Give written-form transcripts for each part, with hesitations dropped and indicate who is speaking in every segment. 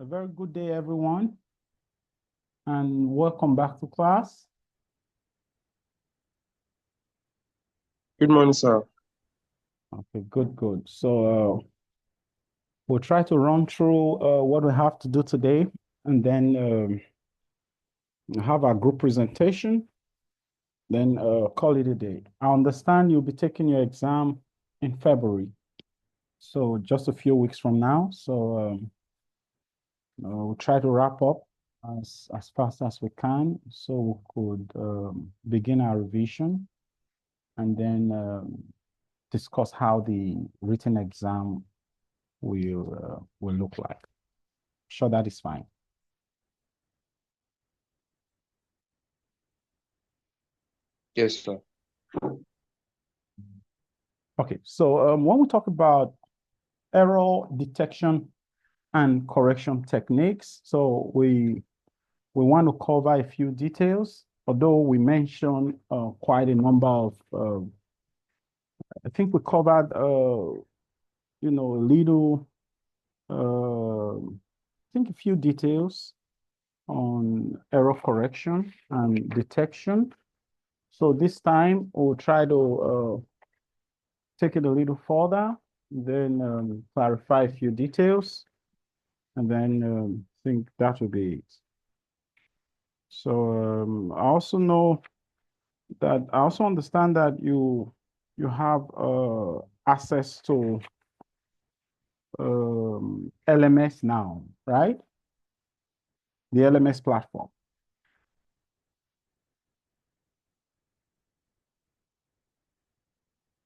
Speaker 1: A very good day, everyone, and welcome back to class.
Speaker 2: Good morning, sir.
Speaker 1: Okay, good. So we'll try to run through what we have to do today, and then have our group presentation, then call it a day. I understand you'll be taking your exam in February, so just a few weeks from now. So we'll try to wrap up as fast as we can, so we could begin our revision, and then discuss how the written exam will look like. Sure, that is fine.
Speaker 2: Yes, sir.
Speaker 1: Okay, so when we talk about error detection and correction techniques, so we want to cover a few details, although we mentioned quite a number of, I think we covered, a little, I think a few details on error correction and detection. So this time we'll try to take it a little further, then clarify a few details, and then think that will be it. So I also know that I also understand that you have access to LMS now, right? The LMS platform.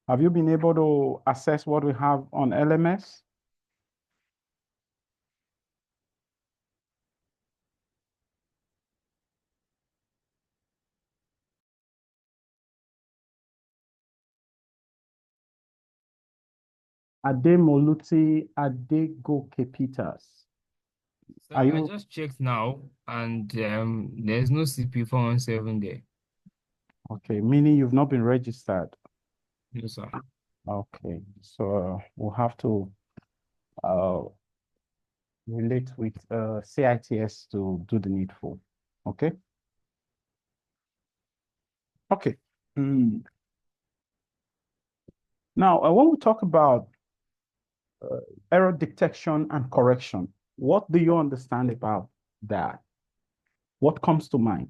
Speaker 1: Have you been able to assess what we have on LMS? Ademoluti Adegoke Peters.
Speaker 3: So
Speaker 1: Are
Speaker 3: I
Speaker 1: you
Speaker 3: just checked now, and there's no CPE417 there.
Speaker 1: okay? Meaning you've not been registered.
Speaker 3: No, sir.
Speaker 1: Okay, so we'll have to uh, relate with CITS to do the needful. Okay. Okay. Now, when we talk about error detection and correction, what do you understand about that? What comes to mind?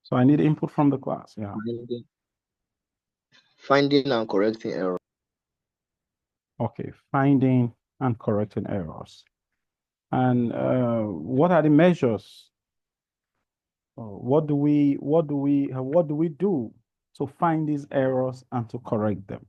Speaker 1: So I need input from the class. Yeah.
Speaker 2: Finding and correcting error.
Speaker 1: Okay. Finding and correcting errors. And what are the measures? What do we do to find these errors and to correct them?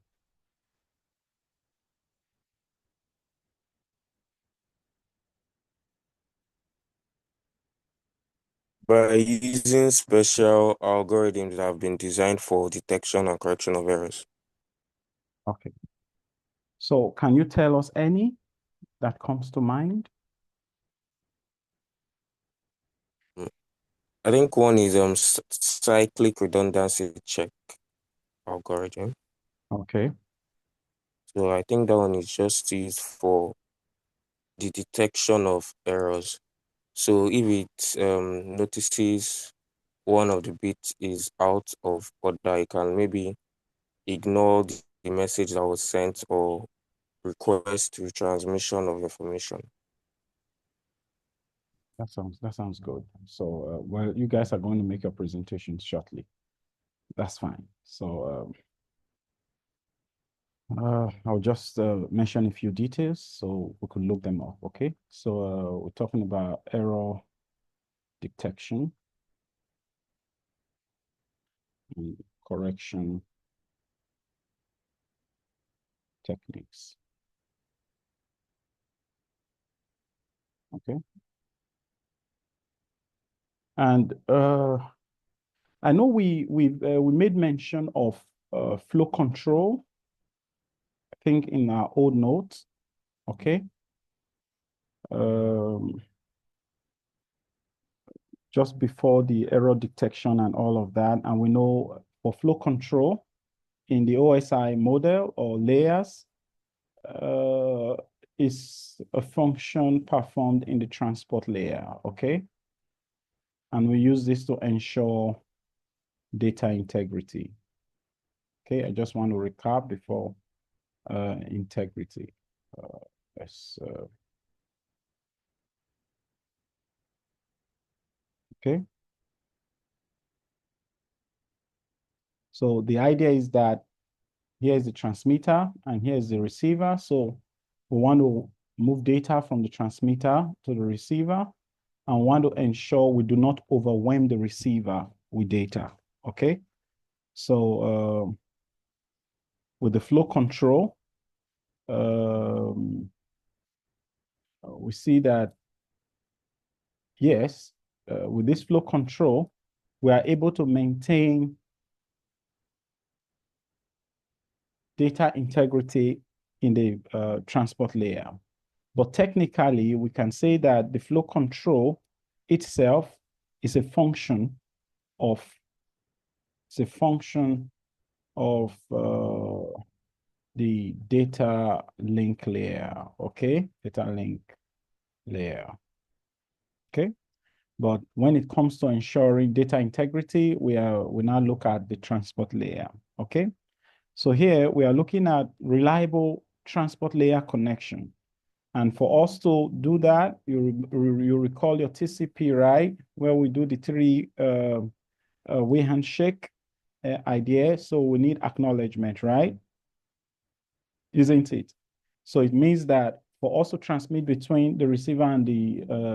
Speaker 4: By using special algorithms that have been designed for detection and correction of errors.
Speaker 1: Okay. So can you tell us any that comes to mind?
Speaker 4: I think one is cyclic redundancy check algorithm.
Speaker 1: Okay.
Speaker 4: So I think that one is just used for the detection of errors. So if it notices one of the bits is out of order, it can maybe ignore the message that was sent or request retransmission of information.
Speaker 1: That sounds good. So well, you guys are going to make your presentations shortly. That's fine. So I'll just mention a few details so we could look them up. Okay. So we're talking about error detection and correction techniques. Okay. And I know we made mention of flow control, I think in our old notes. Okay. Just before the error detection and all of that. And we know for flow control, in the OSI model or layers is a function performed in the transport layer, okay? And we use this to ensure data integrity. Okay, I just want to recap before integrity. Okay. So the idea is that here is the transmitter and here is the receiver. So we want to move data from the transmitter to the receiver and want to ensure we do not overwhelm the receiver with data, okay? So with the flow control, we see that, yes, with this flow control, we are able to maintain data integrity in the transport layer. But technically, we can say that the flow control itself is a function of the data link layer, okay? Data link layer, okay? But when it comes to ensuring data integrity, we now look at the transport layer, okay? So here we are looking at reliable transport layer connection. And for us to do that, you recall your TCP, right? Where we do the three-way handshake idea. So we need acknowledgement, right? Isn't it? So it means that for us to transmit between the receiver and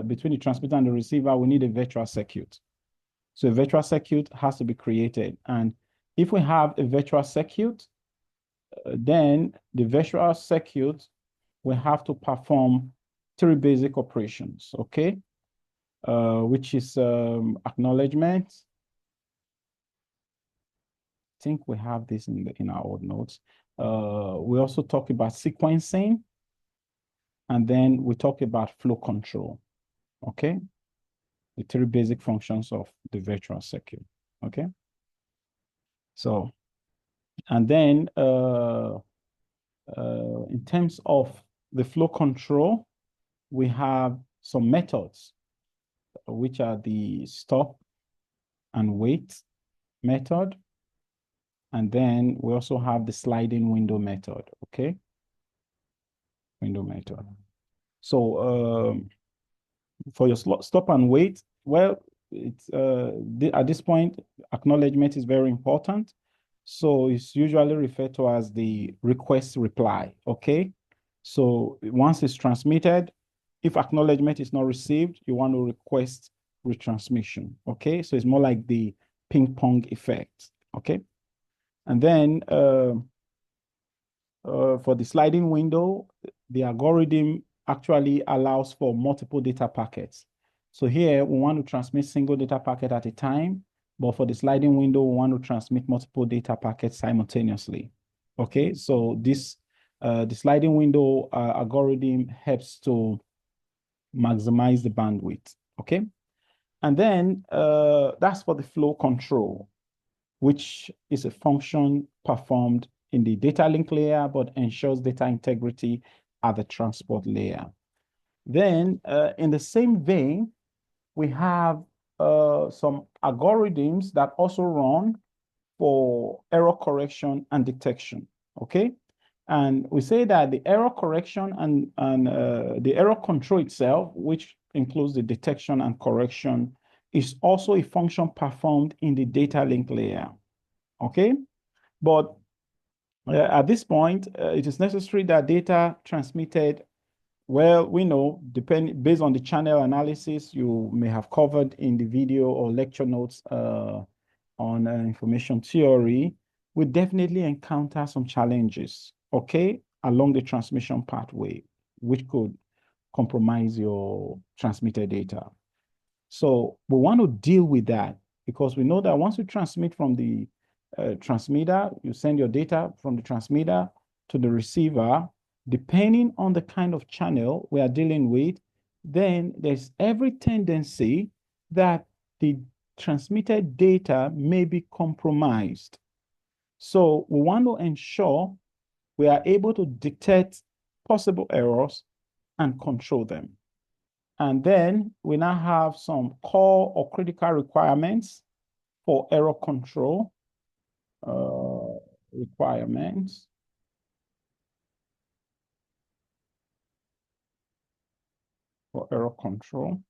Speaker 1: between the transmitter and the receiver, we need a virtual circuit. So a virtual circuit has to be created. And if we have a virtual circuit, then the virtual circuit will have to perform three basic operations, okay? Which is acknowledgement. I think we have this in our old notes. We also talk about sequencing, and then we talk about flow control, okay? The three basic functions of the virtual circuit, okay? So, and then in terms of the flow control, we have some methods, which are the stop and wait method. And then we also have the sliding window method, okay? Window method. So for your stop and wait, well, it's at this point, acknowledgement is very important. So it's usually referred to as the request reply, okay? So once it's transmitted, if acknowledgement is not received, you want to request retransmission, okay? So it's more like the ping pong effect, okay? And then for the sliding window, the algorithm actually allows for multiple data packets. So here we want to transmit single data packet at a time, but for the sliding window, we want to transmit multiple data packets simultaneously. Okay, so this the sliding window algorithm helps to maximize the bandwidth. Okay, and then that's for the flow control, which is a function performed in the data link layer, but ensures data integrity at the transport layer. Then in the same vein, we have some algorithms that also run for error correction and detection, okay? And we say that the error correction and the error control itself, which includes the detection and correction, is also a function performed in the data link layer, okay? But at this point, it is necessary that data transmitted, well, we know, based on the channel analysis you may have covered in the video or lecture notes on information theory, we definitely encounter some challenges, okay, along the transmission pathway, which could compromise your transmitted data. So we want to deal with that because we know that once you transmit from the transmitter, you send your data from the transmitter to the receiver, depending on the kind of channel we are dealing with, then there's every tendency that the transmitted data may be compromised. So we want to ensure we are able to detect possible errors and control them. And then we now have some core or critical requirements for error control. Requirements. For error control.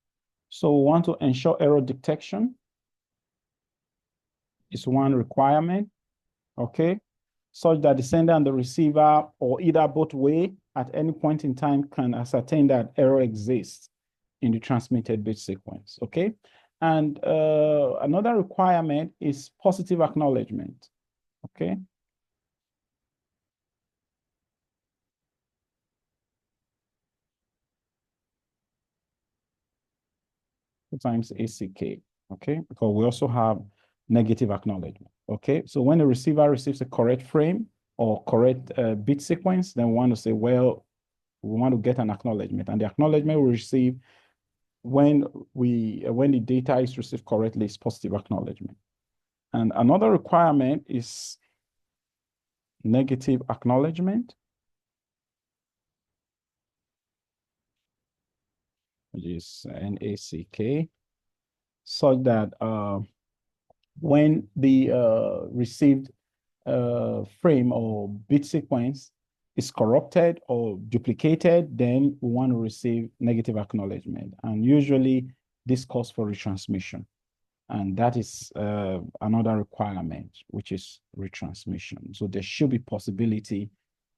Speaker 1: So we want to ensure error detection is one requirement, okay? Such that the sender and the receiver, or either both way, at any point in time can ascertain that error exists in the transmitted bit sequence, okay? And another requirement is positive acknowledgement, okay? Times ACK, okay? Because we also have negative acknowledgement, okay? So when the receiver receives a correct frame or correct bit sequence, then we want to say, well, we want to get an acknowledgement, and the acknowledgement we receive when the data is received correctly is positive acknowledgement. And another requirement is negative acknowledgement, which is NACK, such that when the received frame or bit sequence is corrupted or duplicated, then we want to receive negative acknowledgement. And usually this calls for retransmission. And that is another requirement, which is retransmission. So there should be possibility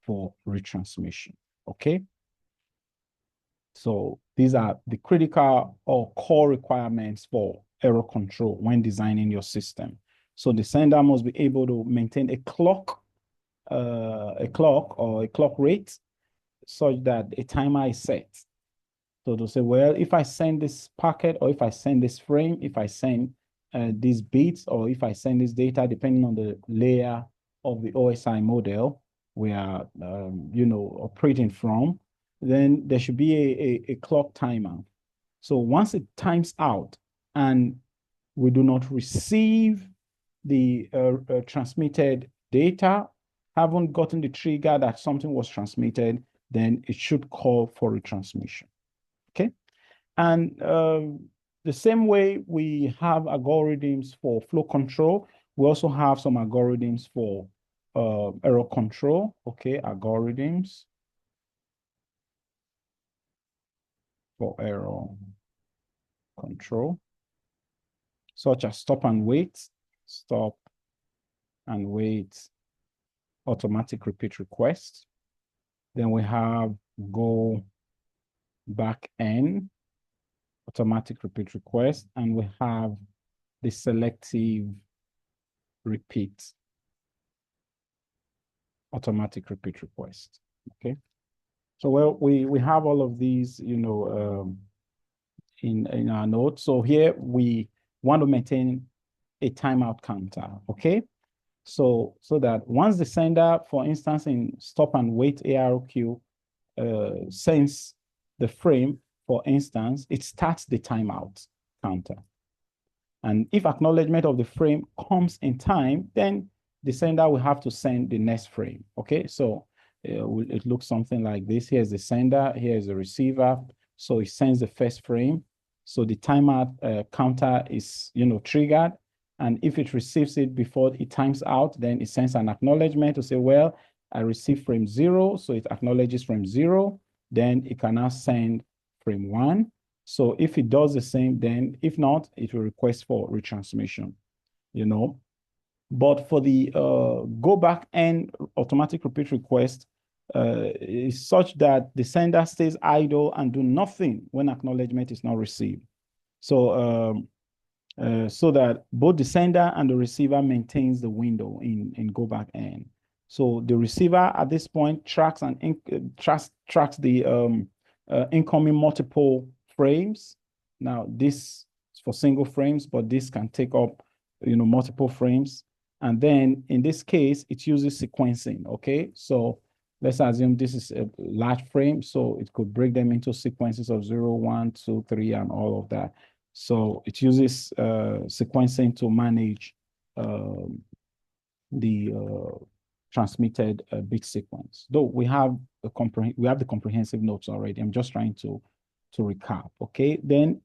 Speaker 1: for retransmission, okay? So these are the critical or core requirements for error control when designing your system. So the sender must be able to maintain a clock or a clock rate such that a timer is set. So to say, well, if I send this packet, or if I send this frame, if I send these bits, or if I send this data, depending on the layer of the OSI model we are, operating from, then there should be a clock timer. So once it times out and we do not receive the transmitted data, haven't gotten the trigger that something was transmitted, then it should call for retransmission. Okay. And the same way we have algorithms for flow control, we also have some algorithms for error control. Okay, algorithms for error control, such as stop and wait, automatic repeat request. Then we have go back N, automatic repeat request, and we have the selective repeat, automatic repeat request. Okay. So well, we have all of these, in our notes. So here we want to maintain a timeout counter. Okay. So that once the sender, for instance, in stop and wait ARQ, sends the frame, for instance, it starts the timeout counter. And if acknowledgement of the frame comes in time, then the sender will have to send the next frame. Okay, so it looks something like this. Here's the sender, here's the receiver. So it sends the first frame. So the timeout counter is, triggered. And if it receives it before it times out, then it sends an acknowledgement to say, well, I received frame 0, so it acknowledges frame 0. Then it can now send frame 1. So if it does the same, then if not, it will request for retransmission, But for the go back N automatic repeat request, is such that the sender stays idle and do nothing when acknowledgement is not received. So so that both the sender and the receiver maintains the window in go back N. So the receiver at this point tracks the incoming multiple frames. Now this is for single frames, but this can take up multiple frames. And then in this case, it uses sequencing. Okay, so let's assume this is a large frame, so it could break them into sequences of 0, 1, 2, 3, and all of that. So it uses sequencing to manage the transmitted bit sequence. Though we have the comprehensive notes already. I'm just trying to recap. Okay, then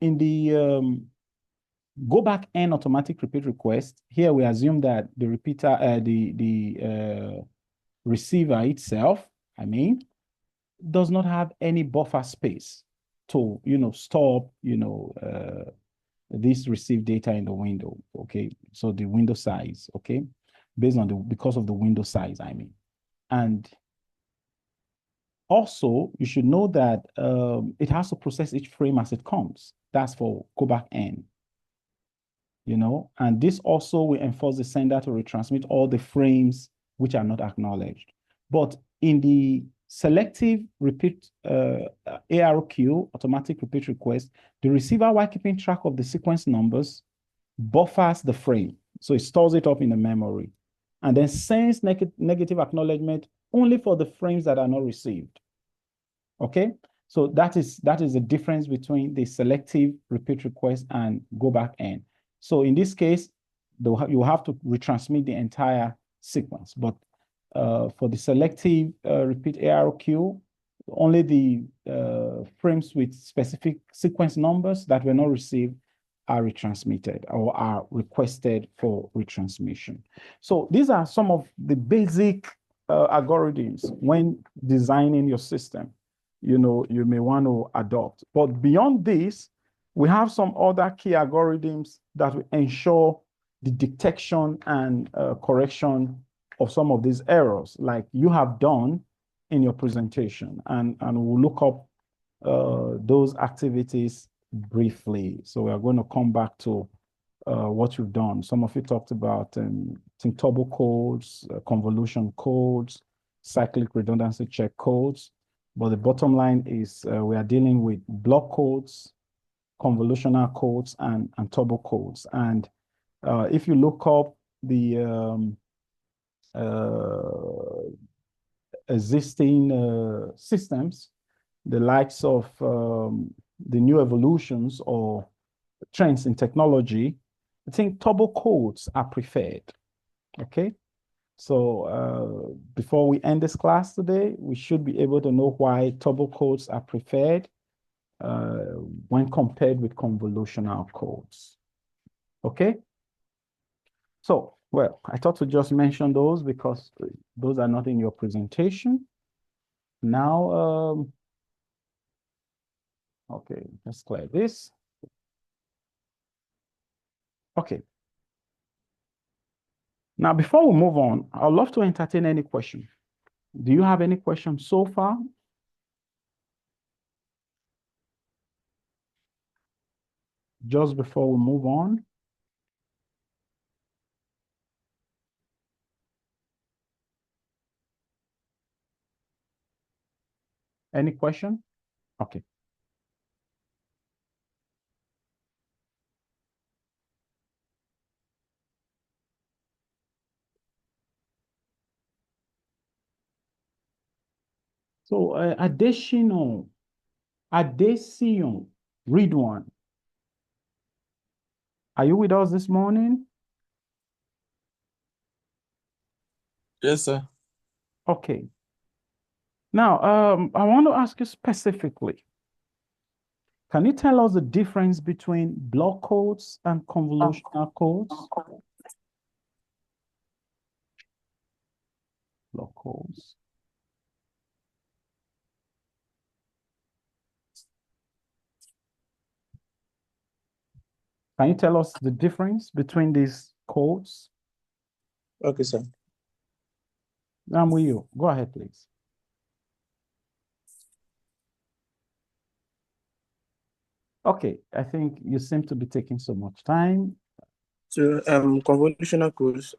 Speaker 1: in the go back N automatic repeat request, here we assume that the repeater, the receiver itself, does not have any buffer space to, stop, this received data in the window. Okay, so the window size, okay, because of the window size, and also you should know that it has to process each frame as it comes. That's for go back N. And this also will enforce the sender to retransmit all the frames which are not acknowledged. But in the selective repeat ARQ, automatic repeat request, the receiver, while keeping track of the sequence numbers, buffers the frame. So it stores it up in the memory and then sends negative acknowledgement only for the frames that are not received. Okay? So that is the difference between the selective repeat request and go back N. So in this case, you have to retransmit the entire sequence. But for the selective repeat ARQ, only the frames with specific sequence numbers that were not received are retransmitted or are requested for retransmission. So these are some of the basic algorithms when designing your system, you may want to adopt. But beyond this, we have some other key algorithms that will ensure the detection and correction of some of these errors, like you have done in your presentation. And we'll look up those activities briefly. So we are going to come back to what you've done. Some of you talked about turbo codes, convolution codes, cyclic redundancy check codes. But the bottom line is we are dealing with block codes, convolutional codes, and turbo codes. And if you look up the existing systems, the likes of the new evolutions or trends in technology, I think turbo codes are preferred. Okay. So before we end this class today, we should be able to know why turbo codes are preferred when compared with convolutional codes. Okay. So, well, I thought to just mention those because those are not in your presentation. Now, okay, let's clear this. Okay. Now, before we move on, I'd love to entertain any question. Do you have any questions so far? Just before we move on. Any question? Okay. So Adesion, read one. Are you with us this morning?
Speaker 2: Yes, sir.
Speaker 1: Okay. Now, I want to ask you specifically, can you tell us the difference between block codes and convolutional codes? Block codes. Can you tell us the difference between these codes?
Speaker 2: Okay, sir.
Speaker 1: I'm with you. Go ahead, please. Okay, I think you seem to be taking so much time.
Speaker 2: So, convolutional codes,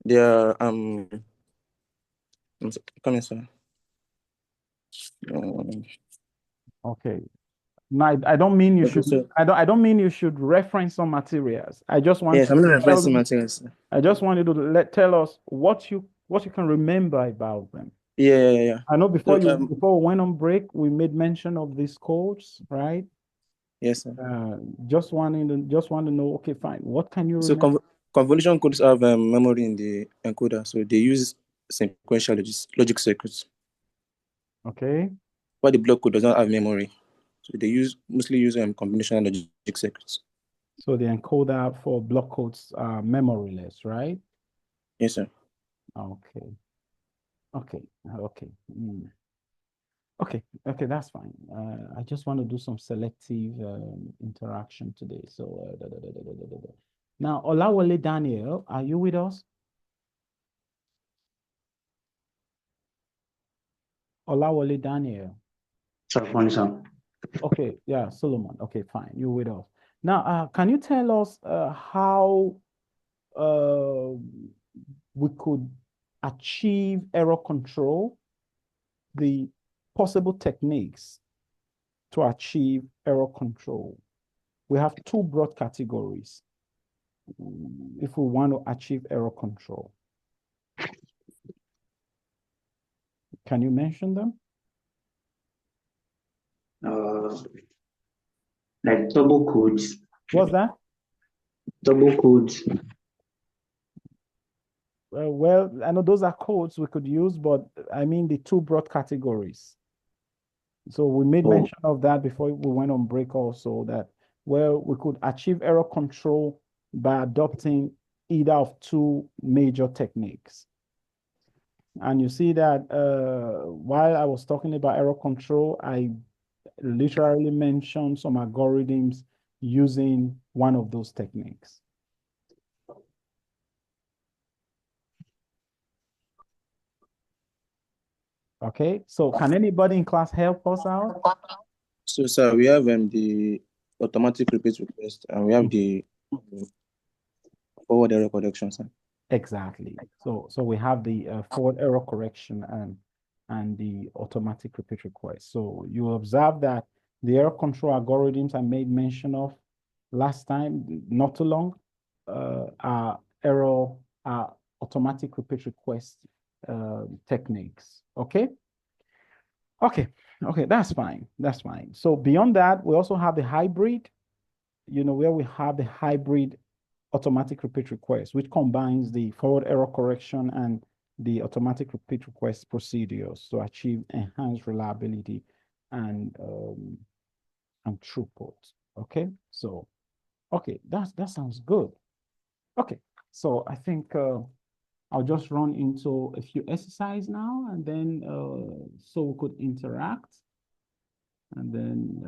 Speaker 2: they are coming, sir.
Speaker 1: Okay. Now, I don't mean you
Speaker 2: Okay,
Speaker 1: should.
Speaker 2: so,
Speaker 1: I don't mean you should reference some materials. I just want.
Speaker 2: yes, I'm not referencing materials, sir.
Speaker 1: I just want you to tell us what you can remember about them.
Speaker 2: Yeah.
Speaker 1: I know before
Speaker 2: So,
Speaker 1: before we went on break, we made mention of these codes, right?
Speaker 2: Yes, sir.
Speaker 1: Just want to know, okay, fine. What can you
Speaker 2: So
Speaker 1: remember?
Speaker 2: convolution codes have memory in the encoder, so they use sequential logic circuits.
Speaker 1: Okay.
Speaker 2: But the block code does not have memory, so they mostly use combinational logic circuits.
Speaker 1: So the encoder for block codes are memoryless, right?
Speaker 2: Yes, sir.
Speaker 1: Okay. Okay. Okay. Okay. Okay. That's fine. I just want to do some selective interaction today. So now, Olawale Daniel, are you with us? Olawale Daniel.
Speaker 5: Sir.
Speaker 1: Okay, yeah, Solomon. Okay, fine. You're with us. Now, can you tell us how we could achieve error control, the possible techniques to achieve error control? We have two broad categories if we want to achieve error control. Can you mention them?
Speaker 5: Like double codes.
Speaker 1: What's that?
Speaker 5: Double codes.
Speaker 1: Well, I know those are codes we could use, but I mean the two broad categories. So we made mention of that before we went on break also, that well, we could achieve error control by adopting either of two major techniques. And you see that while I was talking about error control, I literally mentioned some algorithms using one of those techniques. Okay, so can anybody in class help us out?
Speaker 2: So, sir, we have the automatic repeat request, and we have the forward error correction, sir.
Speaker 1: Exactly. So we have the forward error correction and the automatic repeat request. So you observe that the error control algorithms I made mention of last time, not too long, are automatic repeat request techniques. Okay. Okay. Okay. That's fine. That's fine. So beyond that, we also have the hybrid, where we have the hybrid automatic repeat request, which combines the forward error correction and the automatic repeat request procedures to achieve enhanced reliability and throughput. Okay, so that sounds good. Okay, so I think I'll just run into a few exercise now, and then so we could interact, and then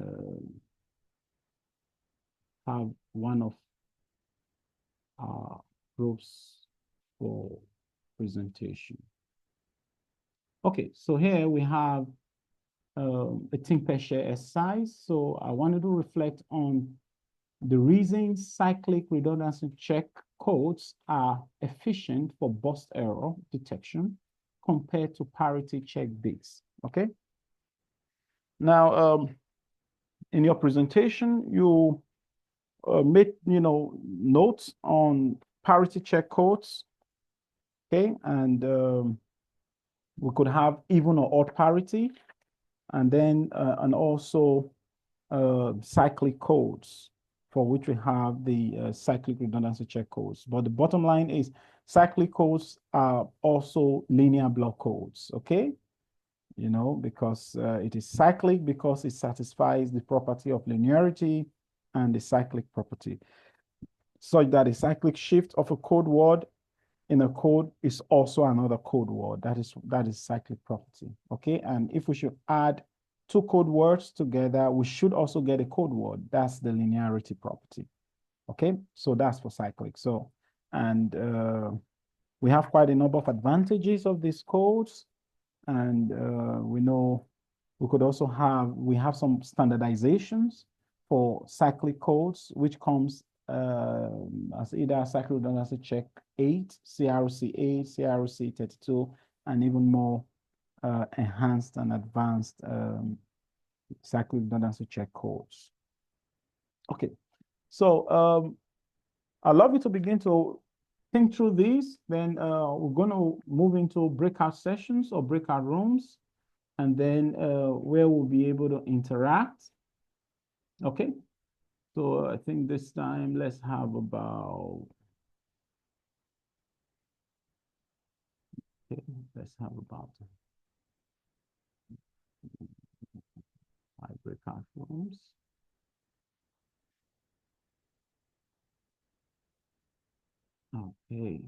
Speaker 1: have one of our groups for presentation. Okay, so here we have a think per share exercise. So I wanted to reflect on the reasons cyclic redundancy check codes are efficient for burst error detection compared to parity check bits. Okay. Now, in your presentation, you made notes on parity check codes. Okay, and we could have even or odd parity, and then and also cyclic codes, for which we have the cyclic redundancy check codes. But the bottom line is cyclic codes are also linear block codes, okay? Because it is cyclic because it satisfies the property of linearity and the cyclic property, such that a cyclic shift of a code word in a code is also another code word. That is cyclic property. Okay. And if we should add two code words together, we should also get a code word. That's the linearity property. Okay. So that's for cyclic. So, and we have quite a number of advantages of these codes. And we know we have some standardizations for cyclic codes, which comes as either cyclic redundancy check 8, CRC 8, CRC 32, and even more enhanced and advanced cyclic redundancy check codes. Okay, so I'd love you to begin to think through these. Then we're going to move into breakout sessions or breakout rooms, and then where we'll be able to interact. Okay. So I think this time let's have about, okay, let's have about 5 breakout rooms. Okay.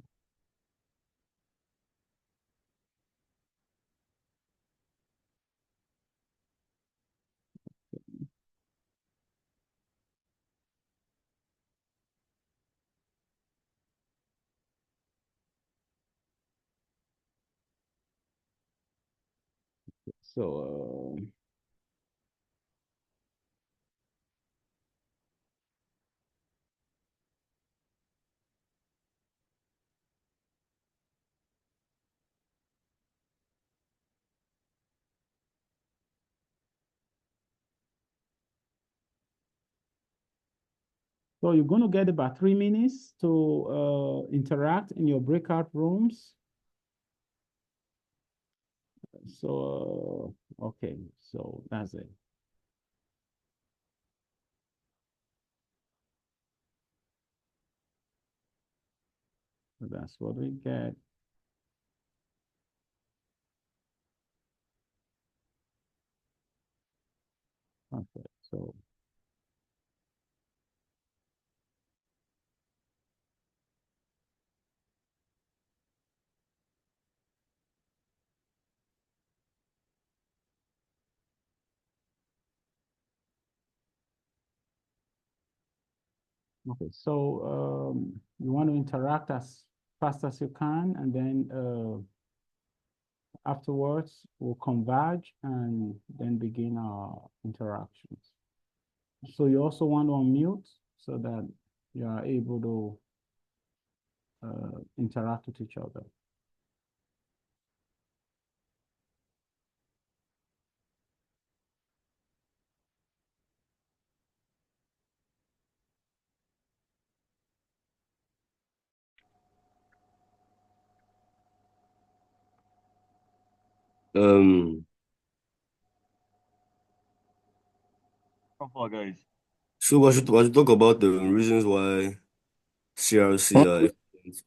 Speaker 1: So, so you're going to get about 3 minutes to interact in your breakout rooms. So, okay, so that's it. So that's what we get. Okay, so okay, so you want to interact as fast as you can, and then afterwards we'll converge and then begin our interactions. So you also want to unmute so that you are able to interact with each other.
Speaker 6: How far, guys?
Speaker 7: So I should talk about the reasons why CRC are efficient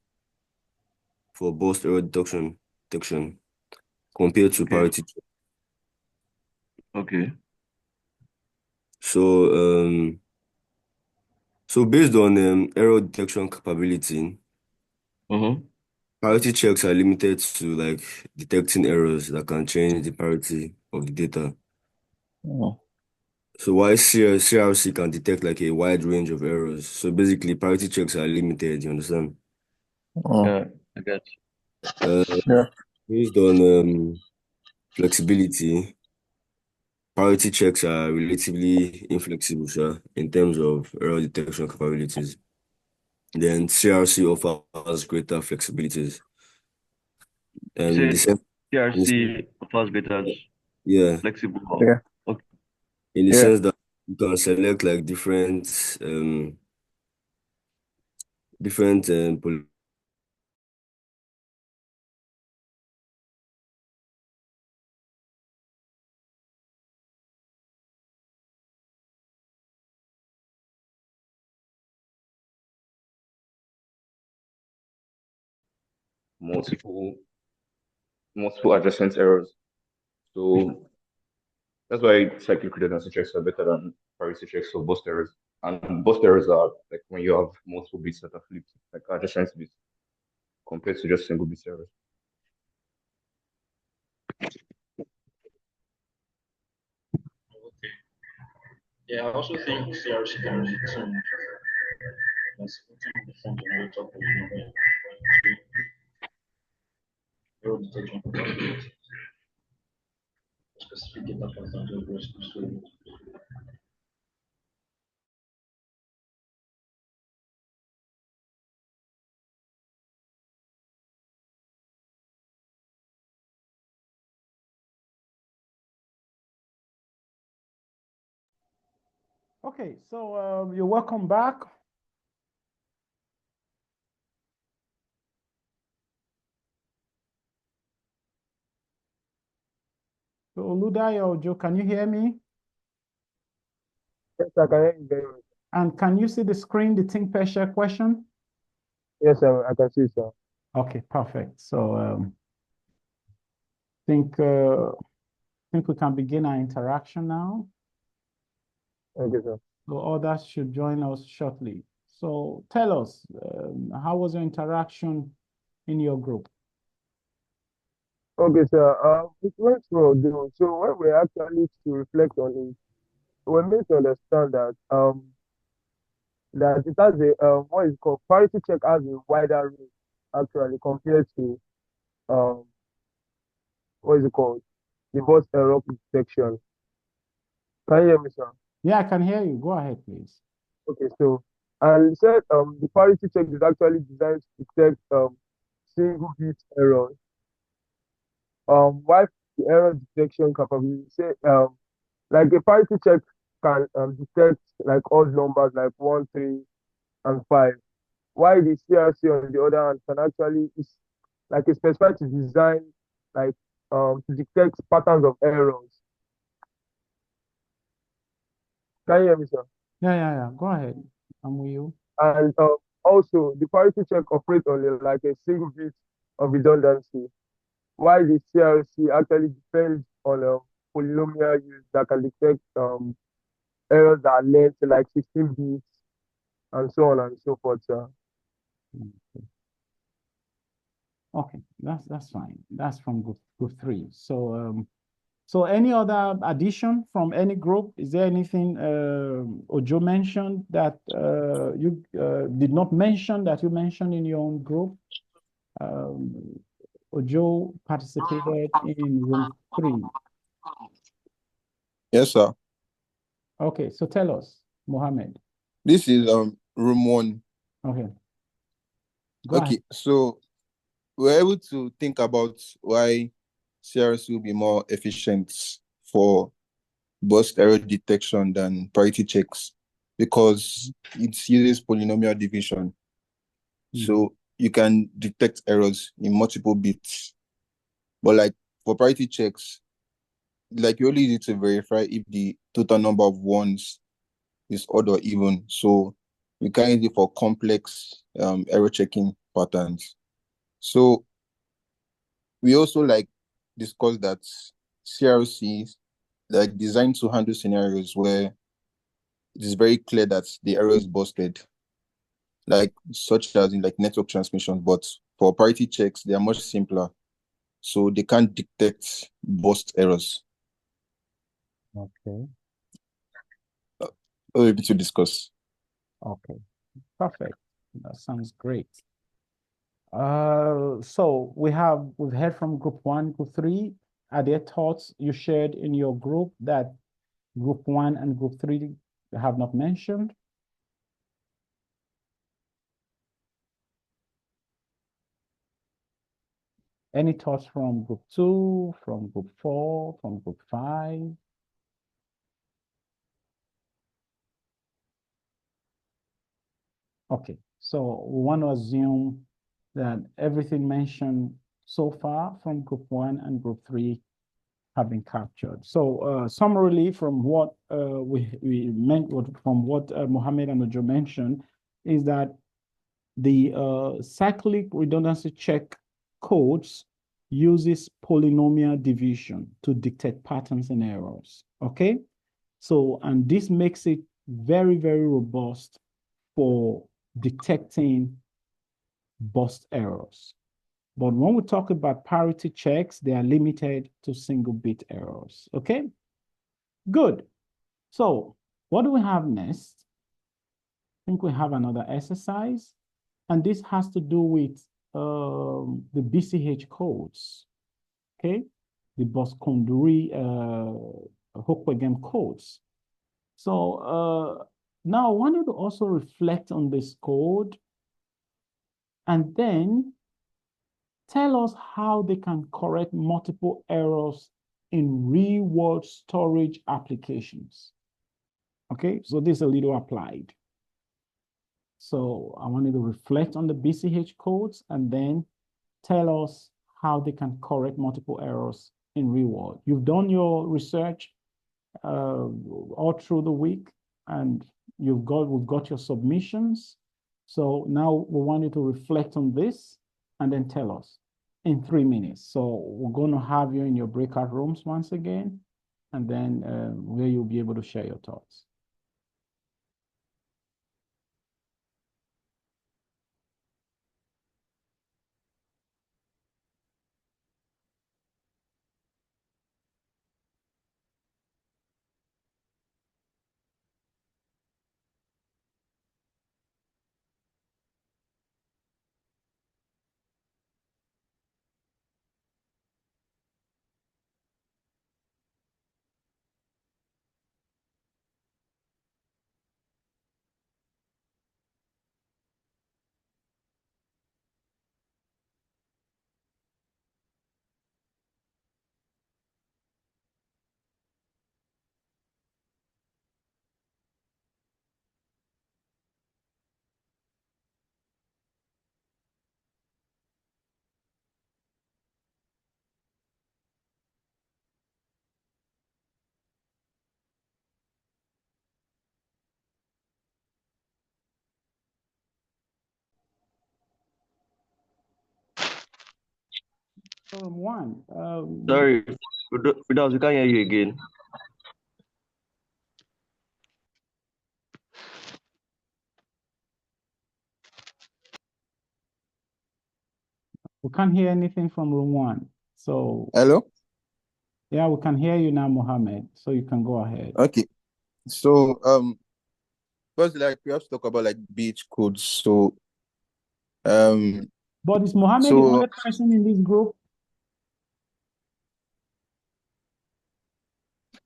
Speaker 7: for burst error detection compared to
Speaker 6: Okay.
Speaker 7: parity check.
Speaker 6: Okay.
Speaker 7: So so based on error detection capability, parity checks are limited to like detecting errors that can change the parity of the data.
Speaker 6: Oh.
Speaker 7: So while CRC can detect like a wide range of errors. So basically parity checks are limited, you understand?
Speaker 6: Yeah, I get
Speaker 7: Uh,
Speaker 6: Yeah.
Speaker 7: Based on flexibility, parity checks are relatively inflexible, sure, in terms of error detection capabilities. Then CRC offers greater flexibilities.
Speaker 6: You
Speaker 7: In the
Speaker 6: said
Speaker 7: sense, in the sense-
Speaker 6: CRC offers better
Speaker 7: yeah,
Speaker 6: flexible.
Speaker 8: Yeah.
Speaker 6: Okay.
Speaker 7: in the
Speaker 8: Yeah.
Speaker 7: sense that you can select like different
Speaker 9: multiple adjacent errors. So that's why cyclic redundancy checks are better than parity checks for burst errors. And burst errors are like when you have multiple bits that are flipped, like adjacent bits, compared to just single bit errors.
Speaker 10: Okay. Yeah, I also think CRC can be some different generator for error detection capabilities. Specific data points and geographies.
Speaker 1: Okay, so you're welcome back. So Ludai or Joe, can you hear me?
Speaker 8: Yes, I can hear you very well.
Speaker 1: And can you see the screen, the think per share question?
Speaker 8: Yes, sir, I can see, sir.
Speaker 1: Okay, perfect. So think we can begin our interaction now.
Speaker 8: Okay, sir.
Speaker 1: So others should join us shortly. So tell us, how was your interaction in your group?
Speaker 8: Okay, sir. It went well, though. So when we actually to reflect on it, we made to understand that it has a what is called parity check has a wider range actually compared to um what is it called, the boss error detection. Can you hear me, sir?
Speaker 1: Yeah, I can hear you. Go ahead, please.
Speaker 8: Okay, so and it said the parity check is actually designed to detect single bit errors. While the error detection capability say like a parity check can detect like odd numbers like 1, 3, and 5. While the CRC on the other hand can actually is like a specified to design like to detect patterns of errors. Can you hear me, sir?
Speaker 1: Yeah. Go ahead. I'm with you.
Speaker 8: And also the parity check operates on like a single bit of redundancy, while the CRC actually depends on polynomial use that can detect errors that are length like 16 bits and so on and so forth, sir.
Speaker 1: Okay, that's fine. That's from group 3. So any other addition from any group? Is there anything Ojo mentioned that you did not mention that you mentioned in your own group? Ojo participated in room 3.
Speaker 11: Yes, sir.
Speaker 1: Okay, so tell us, Mohammed.
Speaker 11: This is room 1.
Speaker 1: Okay. Go ahead.
Speaker 11: Okay, so we're able to think about why CRC will be more efficient for burst error detection than parity checks because it uses polynomial division. So you can detect errors in multiple bits. But like for parity checks, like you only need to verify if the total number of ones is odd or even. So you can use it for complex error checking patterns. So we also like discussed that CRC like designed to handle scenarios where it is very clear that the error is busted, like such as in like network transmission. But for parity checks, they are much simpler, so they can't detect burst errors.
Speaker 1: Okay.
Speaker 11: Maybe to discuss.
Speaker 1: Okay, perfect. That sounds great. So we've heard from group 1, group 3. Are there thoughts you shared in your group that group 1 and group 3 have not mentioned? Any thoughts from group 2, from group 4, from group 5? Okay, so we want to assume that everything mentioned so far from group 1 and group 3 have been captured. So summarily from what we meant, from what Mohammed and Ojo mentioned, is that the cyclic redundancy check codes uses polynomial division to detect patterns and errors. Okay, so and this makes it very, very robust for detecting burst errors. But when we talk about parity checks, they are limited to single bit errors. Okay, good. So what do we have next? I think we have another exercise, and this has to do with the BCH codes. Okay, the Bosconduri Hookwagen codes. So now I want you to also reflect on this code and then tell us how they can correct multiple errors in real-world storage applications. Okay, so this is a little applied. So I want you to reflect on the BCH codes and then tell us how they can correct multiple errors in real world. You've done your research all through the week. and we've got your submissions. So now we want you to reflect on this and then tell us in 3 minutes. So we're going to have you in your breakout rooms once again, and then where you'll be able to share your thoughts. One.
Speaker 6: Sorry, Fidas, we can't hear you again.
Speaker 1: We can't hear anything from room 1. So
Speaker 11: Hello?
Speaker 1: yeah, we can hear you now, Mohammed. So you can go ahead.
Speaker 11: Okay. So first, like, we have to talk about like BCH codes. So
Speaker 1: But is Mohammed the only person in this group?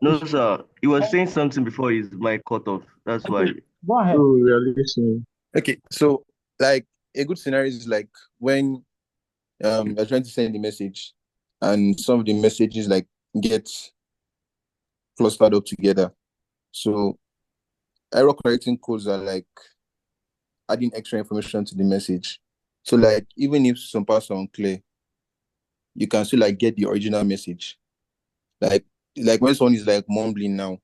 Speaker 6: No, sir. He was saying something before his mic cut off. That's why.
Speaker 1: Go ahead.
Speaker 8: Oh, we are listening.
Speaker 11: okay, so like a good scenario is like when you're trying to send the message and some of the messages like get clustered up together. So error correcting codes are like adding extra information to the message. So like even if some parts are unclear, you can still like get the original message. Like when someone is like mumbling now,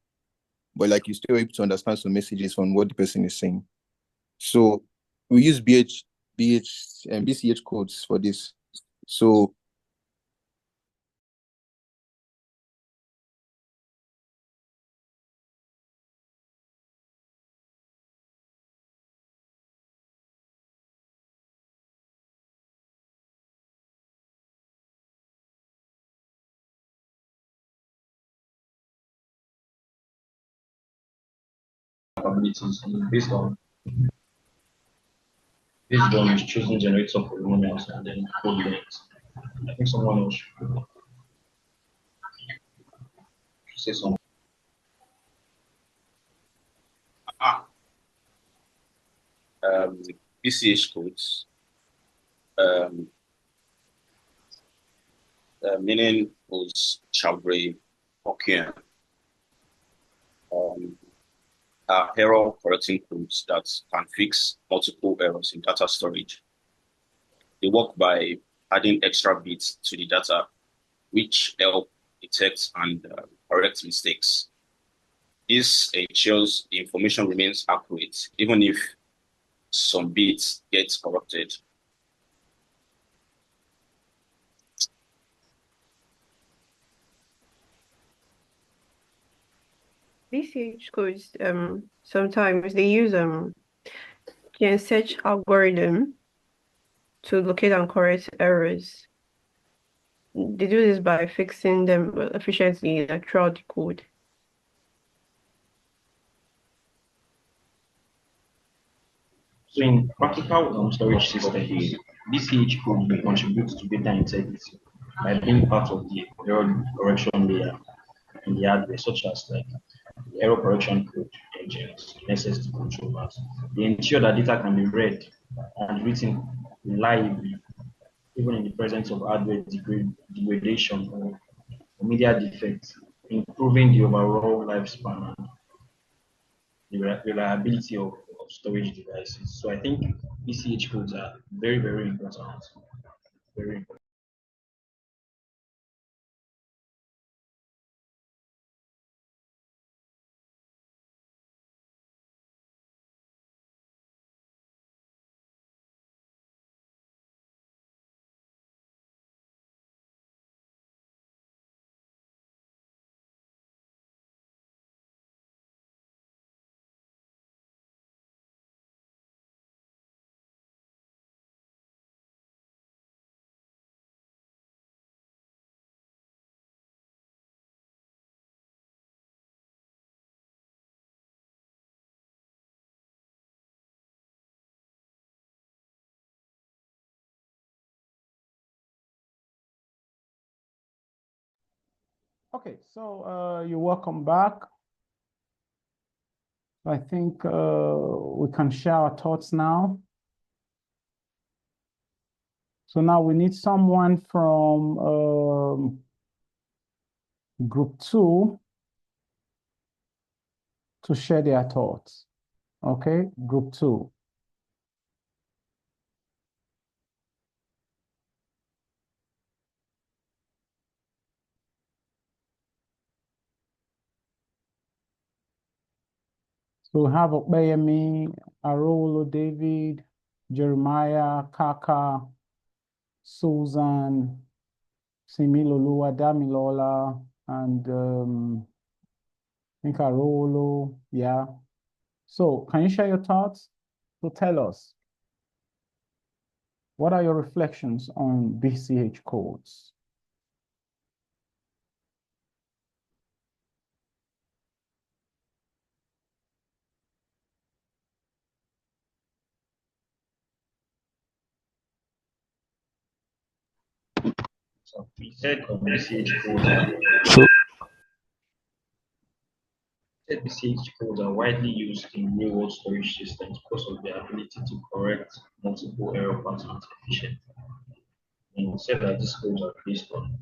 Speaker 11: but like you still able to understand some messages from what the person is saying. So we use and BCH codes for this. So
Speaker 10: capabilities based on choosing generator polynomials and then code length. I think someone else should say something.
Speaker 12: BCH codes, meaning was Chabray Hokkien, are error correcting codes that can fix multiple errors in data storage. They work by adding extra bits to the data, which help detect and correct mistakes. This ensures the information remains accurate, even if some bits get corrupted.
Speaker 13: BCH codes, sometimes they use gen search algorithm to locate and correct errors. They do this by fixing them efficiently like, throughout the code.
Speaker 10: So in practical storage systems, BCH code will contribute to data integrity by being part of the error correction layer in the hardware, such as like the error correction code engines, SSD controllers. They ensure that data can be read and written reliably, even in the presence of hardware degradation or media defects, improving the overall lifespan and the reliability of storage devices. So I think BCH codes are very, very important. Very important.
Speaker 1: Okay, so you're welcome back. I think we can share our thoughts now. So now we need someone from group 2 to share their thoughts. Okay, group 2. So we have Obayemi, Arolo, David, Jeremiah, Kaka, Susan, Similolua, Damilola, and I think Arolo, yeah. So can you share your thoughts? So tell us, what are your reflections on BCH codes?
Speaker 10: So we said BCH codes BCH codes are widely used in real-world storage systems because of their ability to correct multiple error patterns efficiently. And we said that these codes are based on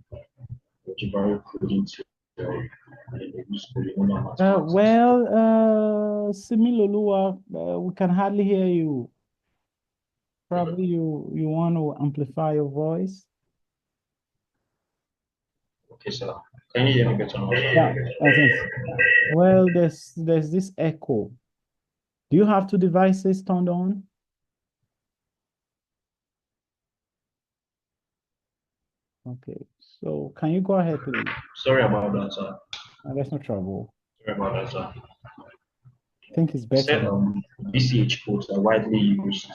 Speaker 10: algebraic coding theory and they use polynomial mathematics.
Speaker 1: Similolua, we can hardly hear you. Probably you want to amplify your voice.
Speaker 10: Okay, so can you hear me better now?
Speaker 1: Yeah, well, there's this echo. Do you have 2 devices turned on? Okay, so can you go ahead, please?
Speaker 10: Sorry about that, sir.
Speaker 1: That's no trouble.
Speaker 10: Sorry about that, sir.
Speaker 1: I think it's
Speaker 10: I said
Speaker 1: better.
Speaker 10: BCH codes are widely used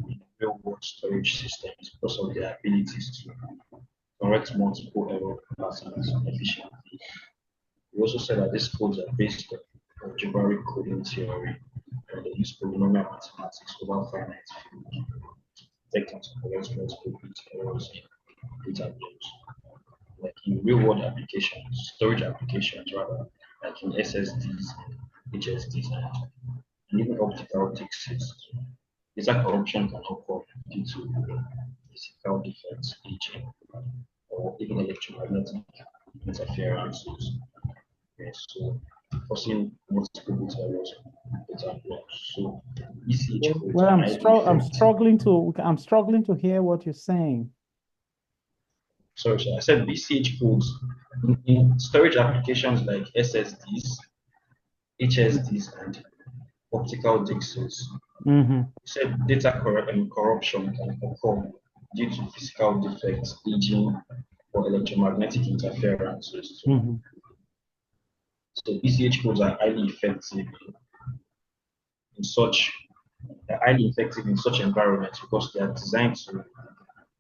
Speaker 10: in real-world storage systems because of their abilities to correct multiple error patterns efficiently. We also said that these codes are based on algebraic coding theory and they use polynomial mathematics over finite field detect and to correct multiple bit errors in database. Like in real-world applications, storage applications rather, like in SSDs, HSDs, and even optical disks. Data corruption can occur due to physical defects, aging, or even electromagnetic interferences. Yes, so causing multiple bit errors, data blocks. So BCH codes
Speaker 1: Well,
Speaker 10: are
Speaker 1: I'm
Speaker 10: highly effective.
Speaker 1: I'm struggling to hear what you're saying.
Speaker 10: Sorry, sir, I said BCH codes in storage applications like SSDs, HSDs, and optical disks. Said data corruption can occur due to physical defects, aging, or electromagnetic interferences. So BCH codes are highly effective in such environments because they are designed to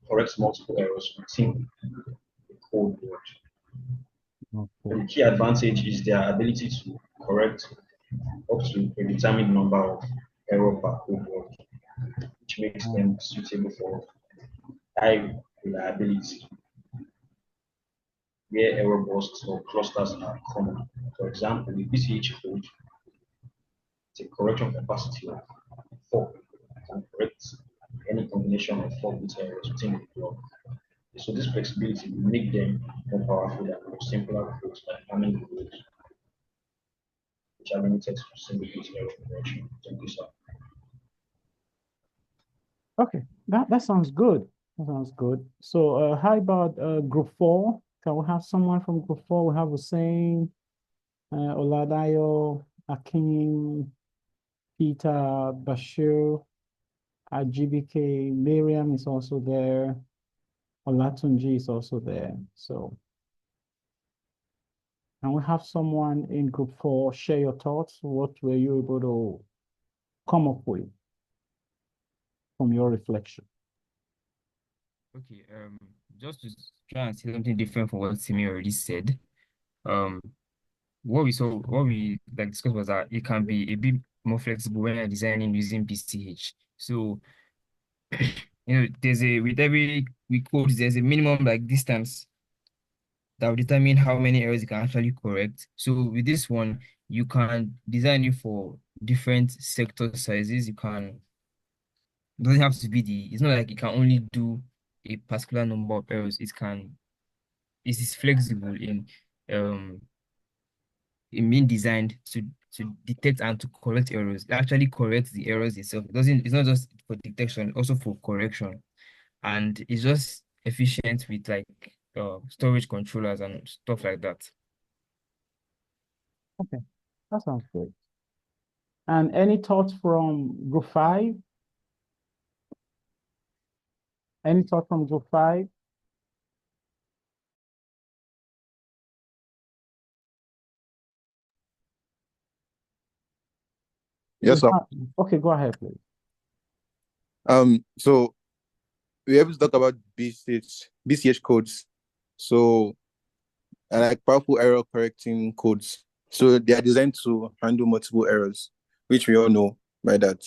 Speaker 10: correct multiple errors within the code word. The key advantage is their ability to correct up to a determined number of error per code word, which makes them suitable for high reliability, where error bursts or clusters are common. For example, the BCH code is a correction capacity of 4 can correct any combination of 4 bit errors within the block. So this flexibility will make them more powerful than more simpler codes like Hamming codes, which are limited to single bit error correction. Thank you, sir.
Speaker 1: Okay, that sounds good. That sounds good. So how about group 4? Can we have someone from group 4? We have Hussein, Oladayo, Akin, Peter, Bashir, GBK, Miriam is also there. Olatunji is also there. So can we have someone in group 4 share your thoughts? What were you able to come up with from your reflection?
Speaker 3: Okay, just to try and say something different from what Simi already said. What we like discussed was that it can be a bit more flexible when you're designing using BCH. So there's with every code there's a minimum like distance that will determine how many errors you can actually correct. So with this one, you can design it for different sector sizes. You can, it doesn't have to be it's not like you can only do a particular number of errors. It is flexible um in being designed to detect and to correct errors. It actually corrects the errors itself. It's not just for detection, also for correction. And it's just efficient with like storage controllers and stuff like that.
Speaker 1: Okay, that sounds great. And any thoughts from group 5? Any thoughts from group 5?
Speaker 11: Yes, sir.
Speaker 1: Okay, go ahead, please.
Speaker 11: So we're able to talk about BCH codes. So, like powerful error correcting codes. So they are designed to handle multiple errors, which we all know by that.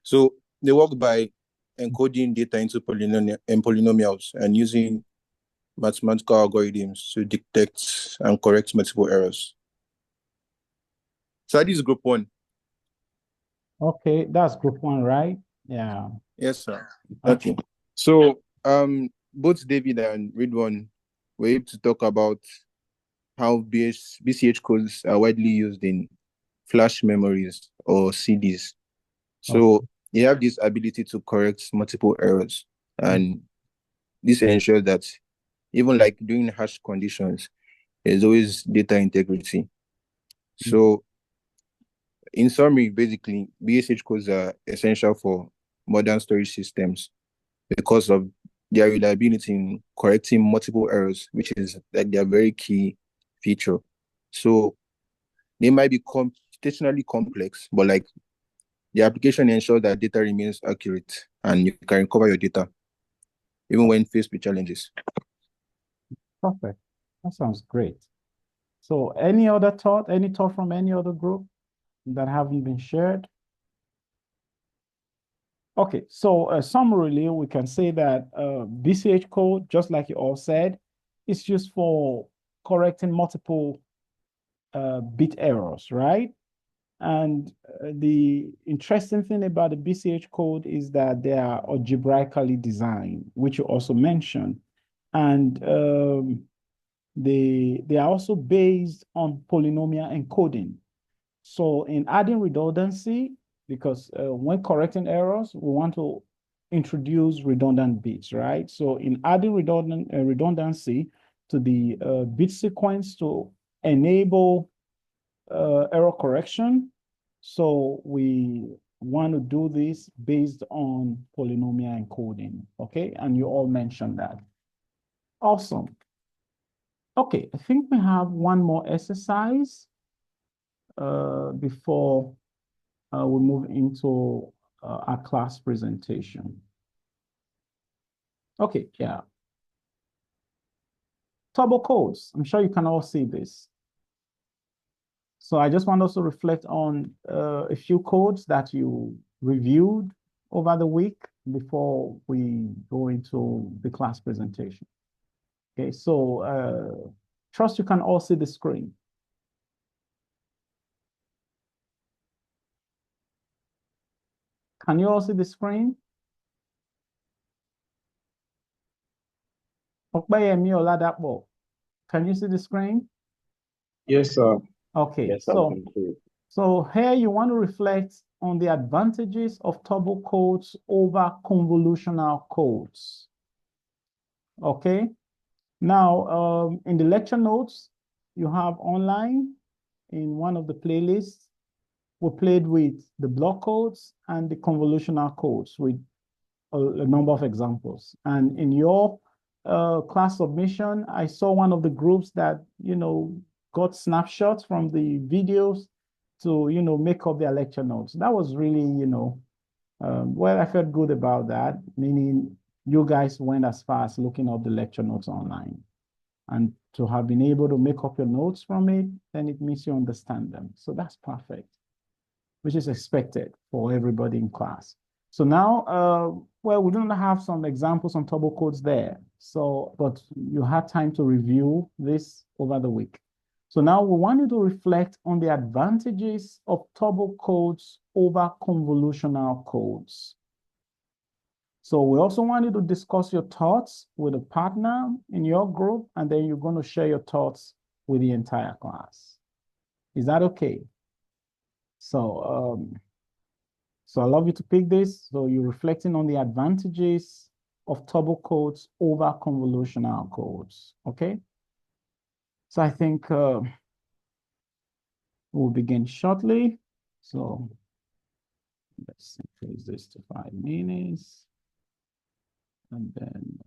Speaker 11: So they work by encoding data into polynomials and using mathematical algorithms to detect and correct multiple errors. So that is group 1.
Speaker 1: Okay, that's group 1, right? Yeah.
Speaker 11: Yes, sir. Okay. So both David and Ridwan were able to talk about how BCH codes are widely used in flash memories or CDs. So they have this ability to correct multiple errors. And this ensures that even like during harsh conditions, there's always data integrity. So in summary, basically, BCH codes are essential for modern storage systems because of their reliability in correcting multiple errors, which is like their very key feature. So they might be computationally complex, but like the application ensures that data remains accurate and you can recover your data even when faced with challenges.
Speaker 1: Perfect. That sounds great. So any thought from any other group that haven't been shared? Okay, so summarily, we can say that BCH code, just like you all said, is used for correcting multiple bit errors, right? And the interesting thing about the BCH code is that they are algebraically designed, which you also mentioned. And they are also based on polynomial encoding. So in adding redundancy, because when correcting errors, we want to introduce redundant bits, right? So in adding redundancy to the bit sequence to enable error correction, so we want to do this based on polynomial encoding, okay? And you all mentioned that. Awesome. Okay, I think we have one more exercise before we move into our class presentation. Okay, yeah. Turbo codes. I'm sure you can all see this. So I just want us to reflect on a few codes that you reviewed over the week before we go into the class presentation. Okay, so trust you can all see the screen. Can you all see the screen? Okpeyemi Oladapo, can you see the screen?
Speaker 10: Yes, sir.
Speaker 1: Okay,
Speaker 10: Yes, sir.
Speaker 1: so here you want to reflect on the advantages of turbo codes over convolutional codes. Okay, now in the lecture notes you have online in one of the playlists, we played with the block codes and the convolutional codes with a number of examples. And in your class submission, I saw one of the groups that, got snapshots from the videos to, make up their lecture notes. That was really, well, I felt good about that, meaning you guys went as far as looking up the lecture notes online. And to have been able to make up your notes from it, then it means you understand them. So that's perfect, which is expected for everybody in class. So now, well, we don't have some examples on turbo codes there. So, but you had time to review this over the week. So now we want you to reflect on the advantages of turbo codes over convolutional codes. So we also want you to discuss your thoughts with a partner in your group, and then you're going to share your thoughts with the entire class. Is that okay? So, so I'd love you to pick this. So you're reflecting on the advantages of turbo codes over convolutional codes, okay? So I think we'll begin shortly. So let's increase this to 5 minutes. And then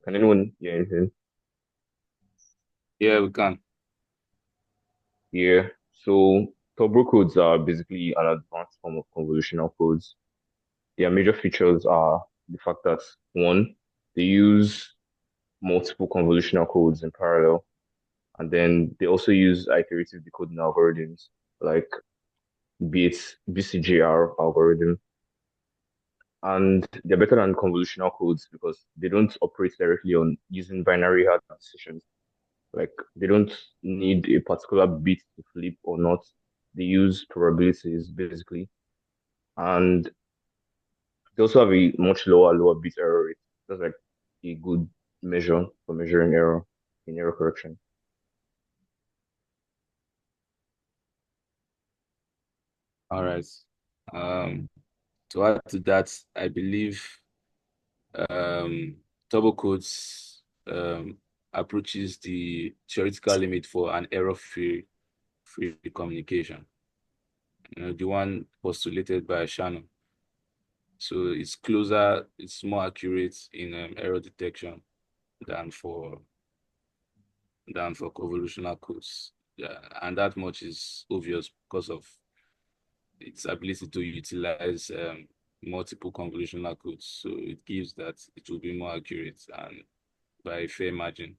Speaker 9: Can anyone hear anything?
Speaker 14: Yeah, we can.
Speaker 9: Yeah. So turbo codes are basically an advanced form of convolutional codes. Their major features are the fact that one, they use multiple convolutional codes in parallel, and then they also use iterative decoding algorithms like BCGR algorithm, and they're better than convolutional codes because they don't operate directly on using binary hard decisions. Like they don't need a particular bit to flip or not. They use probabilities basically, and they also have a much lower bit error rate. That's like a good measure for measuring error in error correction.
Speaker 14: All right. To add to that, I believe turbo codes approaches the theoretical limit for an error-free communication. You know, the one postulated by Shannon. So it's closer, it's more accurate in error detection than for convolutional codes. Yeah, and that much is obvious because of its ability to utilize multiple convolutional codes. So it gives that it will be more accurate and by a fair margin.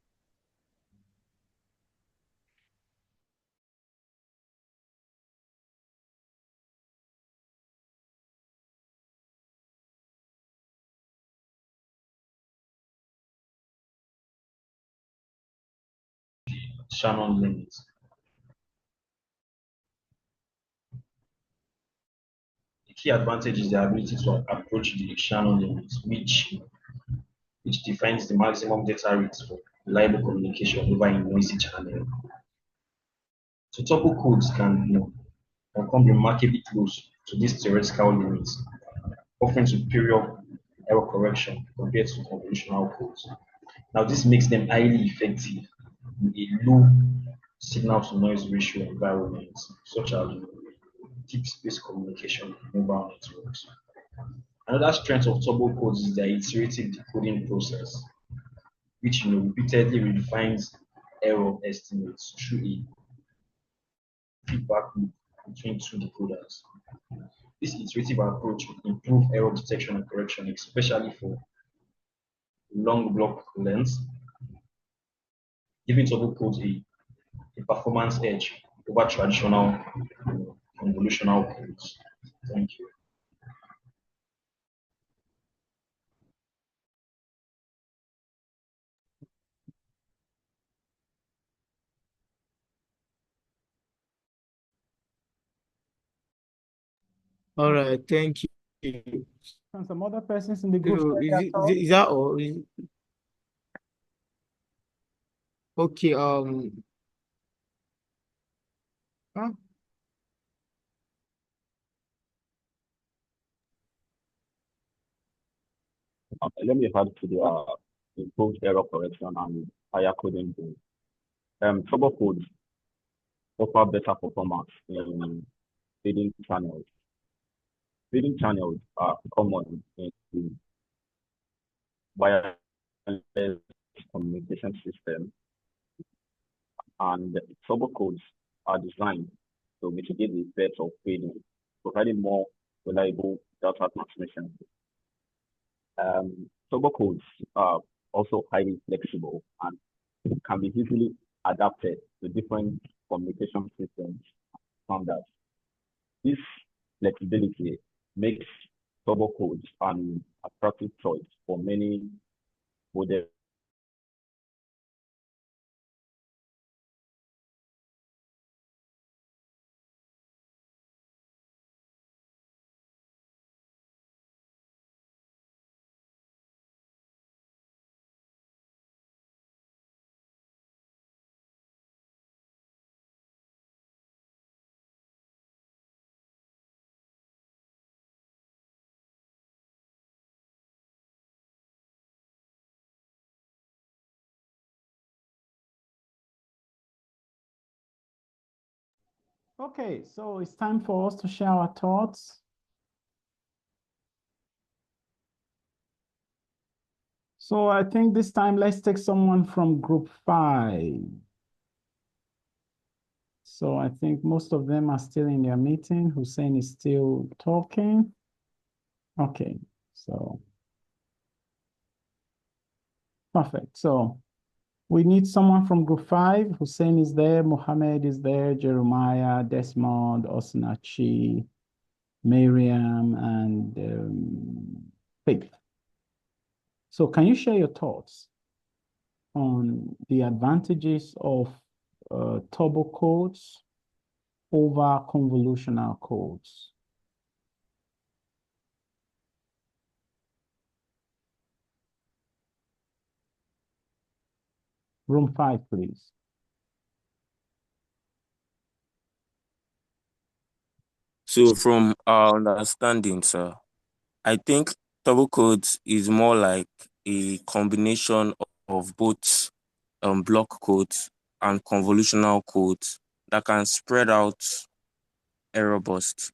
Speaker 10: Shannon limit. The key advantage is the ability to approach the Shannon limit, which defines the maximum data rate for reliable communication over a noisy channel. So turbo codes can come remarkably close to these theoretical limits, offering superior error correction compared to convolutional codes. Now, this makes them highly effective in a low signal to noise ratio environment, such as deep space communication in mobile networks. Another strength of turbo codes is their iterative decoding process, which repeatedly redefines error estimates through a feedback loop between two decoders. This iterative approach will improve error detection and correction, especially for long block lengths, giving turbo codes a performance edge over traditional convolutional codes. Thank you.
Speaker 15: All right, thank you.
Speaker 1: Can some other persons in the group
Speaker 15: So
Speaker 1: share their thoughts?
Speaker 15: is that all? Okay, huh?
Speaker 16: Let me add to the improved error correction and higher coding tools. Turbo codes offer better performance in feeding channels. Feeding channels are common in the wireless communication system, and turbo codes are designed to mitigate the effects of fading, providing more reliable data transmission. Turbo codes are also highly flexible and can be easily adapted to different communication systems standards. This flexibility makes turbo codes an attractive choice for many modern.
Speaker 1: Okay, so it's time for us to share our thoughts. So I think this time let's take someone from group 5. So I think most of them are still in their meeting. Hussein is still talking. Okay, so perfect. So we need someone from group 5. Hussein is there, Mohammed is there, Jeremiah, Desmond, Osinachi, Miriam, and Faith. So can you share your thoughts on the advantages of turbo codes over convolutional codes? Room 5, please.
Speaker 4: So from our understanding, sir, I think turbo codes is more like a combination of both block codes and convolutional codes that can spread out error burst.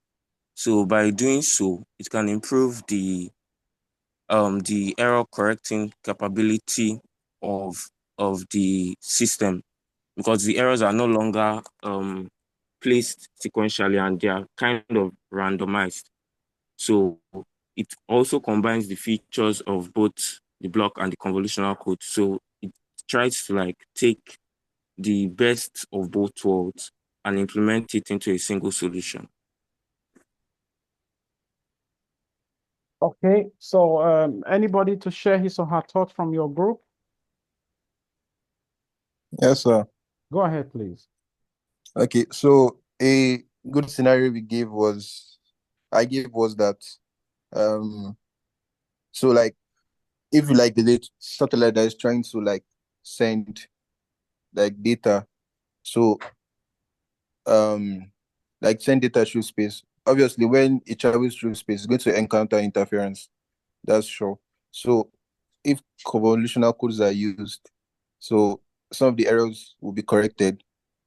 Speaker 4: So by doing so, it can improve the error correcting capability of the system, because the errors are no longer placed sequentially and they are kind of randomized. So it also combines the features of both the block and the convolutional code. So it tries to like take the best of both worlds and implement it into a single solution.
Speaker 1: Okay, so anybody to share his or her thoughts from your group?
Speaker 11: Yes, sir.
Speaker 1: Go ahead, please.
Speaker 11: Okay, so a good scenario I gave was that so like if you like the satellite that is trying to like send like data, so like send data through space. Obviously, when it travels through space, it's going to encounter interference. That's sure. So if convolutional codes are used, so some of the errors will be corrected,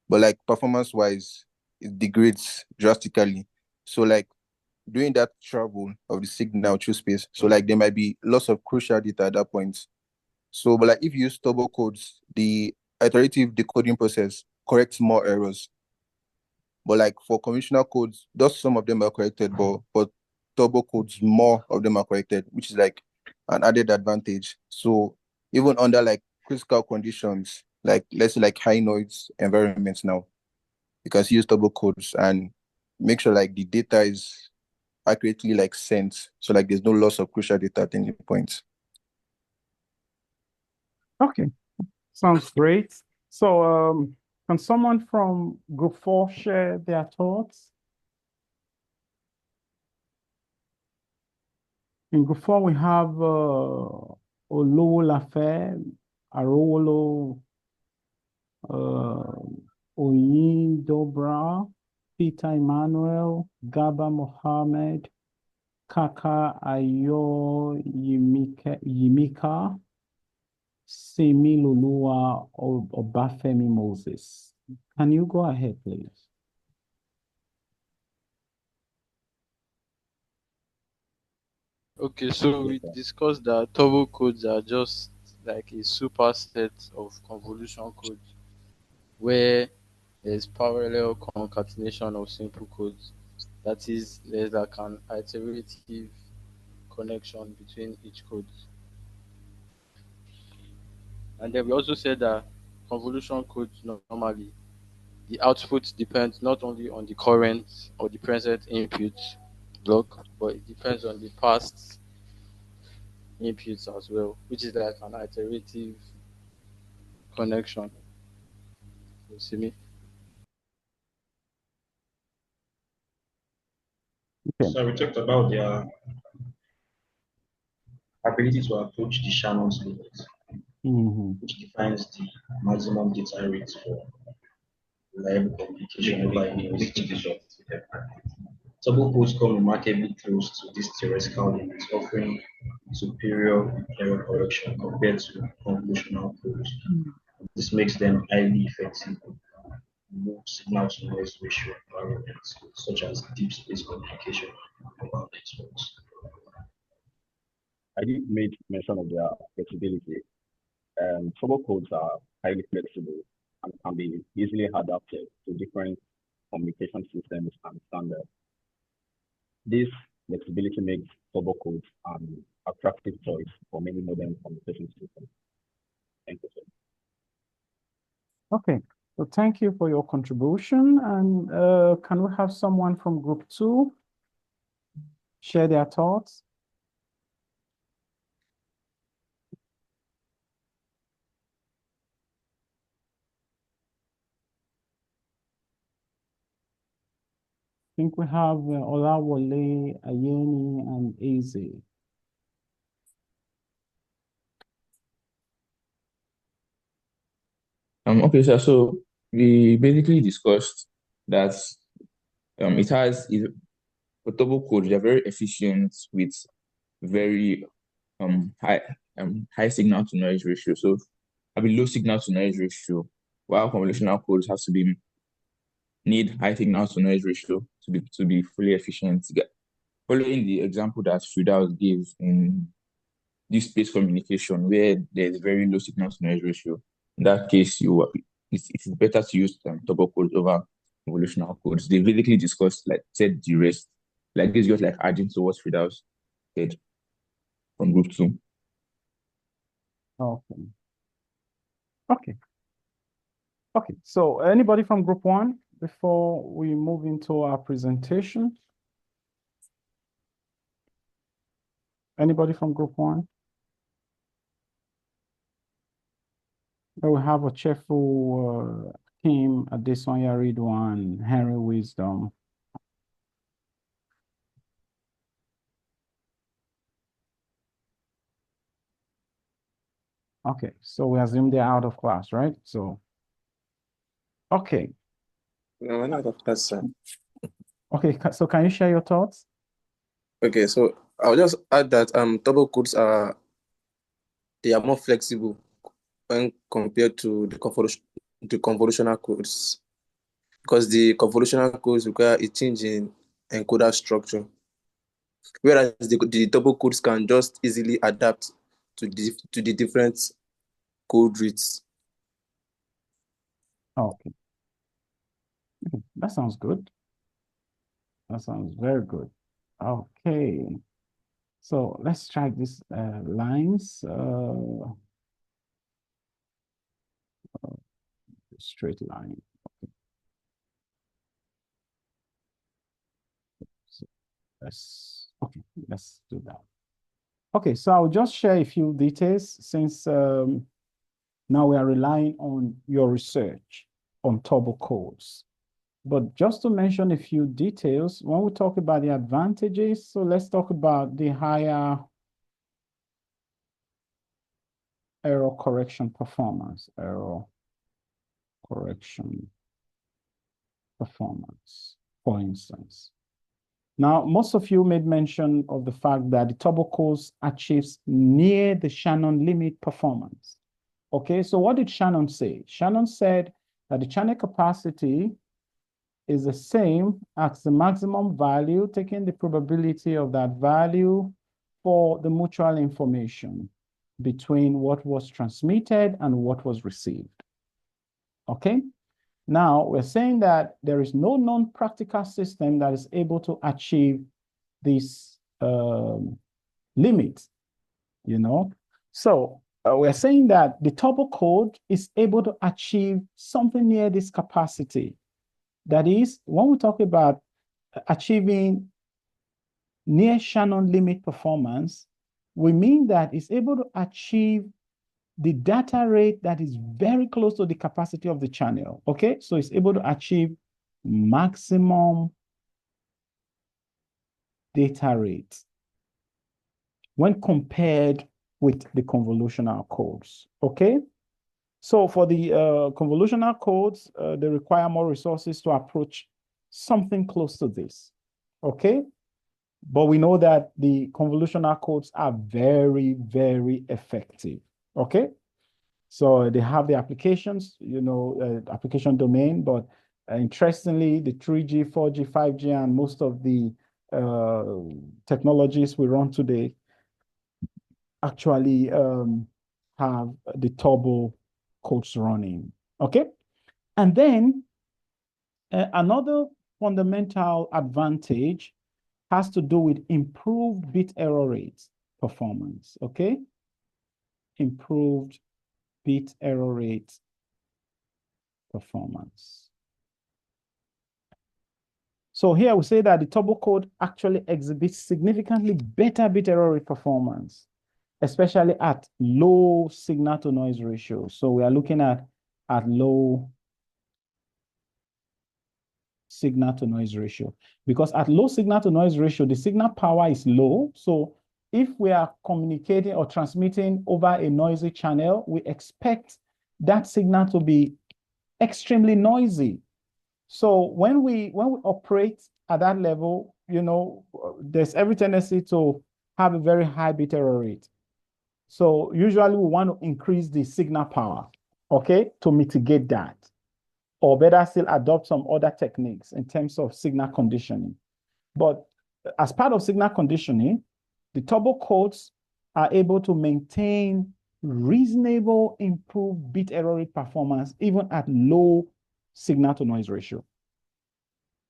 Speaker 11: but like performance wise, it degrades drastically. So like during that travel of the signal through space, so like there might be loss of crucial data at that point. So, but like if you use turbo codes, the iterative decoding process corrects more errors. But like for conventional codes, just some of them are corrected, but turbo codes, more of them are corrected, which is like an added advantage. So even under like critical conditions, like let's say like high noise environments now, you can use turbo codes and make sure like the data is accurately like sent. So like there's no loss of crucial data at any point.
Speaker 1: Okay, sounds great. So can someone from group 4 share their thoughts? In group 4, we have Olowolafe, Arowolo, Oyin Dobra, Peter Emmanuel, Gaba Mohammed, Kaka Ayo Yimika, Semi Lulua, Obafemi Moses. Can you go ahead, please?
Speaker 17: Okay, so we discussed that turbo codes are just like a superset of convolution codes where there's parallel concatenation of simple codes. That is, there's like an iterative connection between each code. And then we also said that convolution codes normally the output depends not only on the current or the present input block, but it depends on the past inputs as well, which is like an iterative connection. You see me?
Speaker 10: So we talked about their ability to approach the Shannon's limit, which defines the maximum data rate for reliable communication over a which division. Turbo codes come remarkably close to this theoretical limit, offering superior error correction compared to convolutional codes. This makes them highly effective in low signal to noise ratio environments, such as deep space communication and mobile networks.
Speaker 16: I did make mention of their flexibility. Turbo codes are highly flexible and can be easily adapted to different communication systems and standards. This flexibility makes turbo codes an attractive choice for many modern communication systems. Thank you, sir.
Speaker 1: Okay, so thank you for your contribution. And can we have someone from group 2 share their thoughts? I think we have Olawole, Ayeni, and Eze.
Speaker 18: Okay, sir. So we basically discussed that for turbo codes, they're very efficient with very high high signal to noise ratio. So have a low signal to noise ratio, while convolutional codes have to need high signal to noise ratio to be fully efficient. Following the example that Fridaus gave in this space communication where there's very low signal to noise ratio, in that case, it's better to use turbo codes over convolutional codes. They basically discussed, like, said the rest. Like, this just like adding to what Fridaus said from group 2.
Speaker 1: Okay. Okay. Okay, so anybody from group 1 before we move into our presentation? Anybody from group 1? We have a cheerful Kim, Adesonya Ridwan, Henry Wisdom. Okay, so we assume they're out of class, right? So, okay.
Speaker 2: No, we're not out of class, sir.
Speaker 1: Okay, so can you share your thoughts?
Speaker 2: Okay, so I'll just add that turbo codes are more flexible when compared to the convolutional codes, because the convolutional codes require a change in encoder structure, whereas the turbo codes can just easily adapt to the different code reads.
Speaker 1: Okay. That sounds good. That sounds very good. Okay. So let's try these lines. Straight line. Okay. So let's do that. Okay, so I'll just share a few details since now we are relying on your research on turbo codes. But just to mention a few details, when we talk about the advantages, so let's talk about the higher error correction performance, error correction performance, for instance. Now, most of you made mention of the fact that the turbo codes achieves near the Shannon limit performance. Okay, so what did Shannon say? Shannon said that the channel capacity is the same as the maximum value, taking the probability of that value for the mutual information between what was transmitted and what was received. Okay, now we're saying that there is no non-practical system that is able to achieve this limit, you know. So we're saying that the turbo code is able to achieve something near this capacity. That is, when we talk about achieving near Shannon limit performance, we mean that it's able to achieve the data rate that is very close to the capacity of the channel. Okay, so it's able to achieve maximum data rate when compared with the convolutional codes. Okay, so for the convolutional codes, they require more resources to approach something close to this. Okay, but we know that the convolutional codes are very, very effective. Okay, so they have the applications, you know, application domain, but interestingly, the 3G, 4G, 5G, and most of the technologies we run today actually have the turbo codes running. Okay, and then another fundamental advantage has to do with improved bit error rate performance. Okay, improved bit error rate performance. So here we say that the turbo code actually exhibits significantly better bit error rate performance, especially at low signal to noise ratio. So we are looking at low signal to noise ratio, because at low signal to noise ratio, the signal power is low. So if we are communicating or transmitting over a noisy channel, we expect that signal to be extremely noisy. So when we operate at that level, you know, there's every tendency to have a very high bit error rate. So usually we want to increase the signal power, okay, to mitigate that, or better still adopt some other techniques in terms of signal conditioning. But as part of signal conditioning, the turbo codes are able to maintain reasonable improved bit error rate performance even at low signal to noise ratio.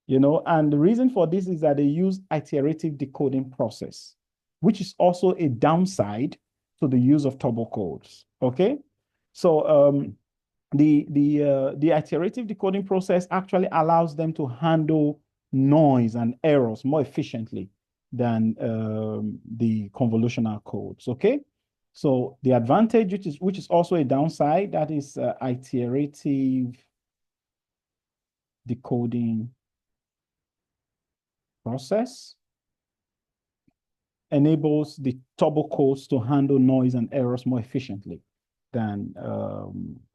Speaker 1: You know, and the reason for this is that they use iterative decoding process, which is also a downside to the use of turbo codes. Okay, so the iterative decoding process actually allows them to handle noise and errors more efficiently than the convolutional codes. Okay, so the advantage, which is also a downside, that is iterative decoding process enables the turbo codes to handle noise and errors more efficiently than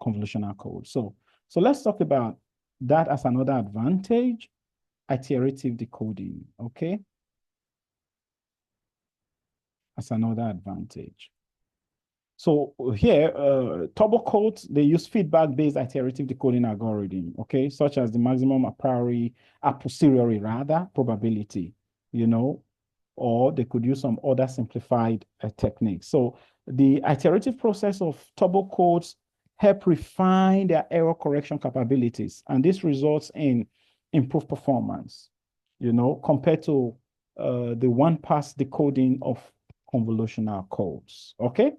Speaker 1: convolutional codes. So let's talk about that as another advantage, iterative decoding, okay? As another advantage. So here, turbo codes, they use feedback-based iterative decoding algorithm, okay? Such as the maximum a posteriori rather, probability, you know, or they could use some other simplified techniques. So the iterative process of turbo codes help refine their error correction capabilities, and this results in improved performance, you know, compared to the one-pass decoding of convolutional codes, okay?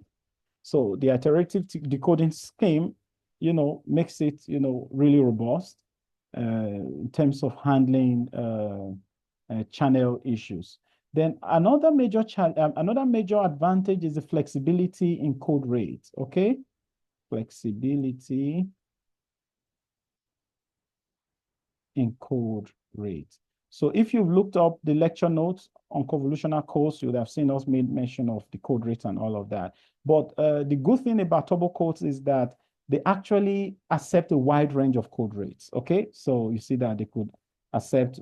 Speaker 1: So the iterative decoding scheme, you know, makes it, you know, really robust in terms of handling channel issues. Then another major advantage is the flexibility in code rate, okay? Flexibility encode rate. So if you've looked up the lecture notes on convolutional codes, you would have seen us made mention of the code rate and all of that. But the good thing about turbo codes is that they actually accept a wide range of code rates, okay? So you see that they could accept,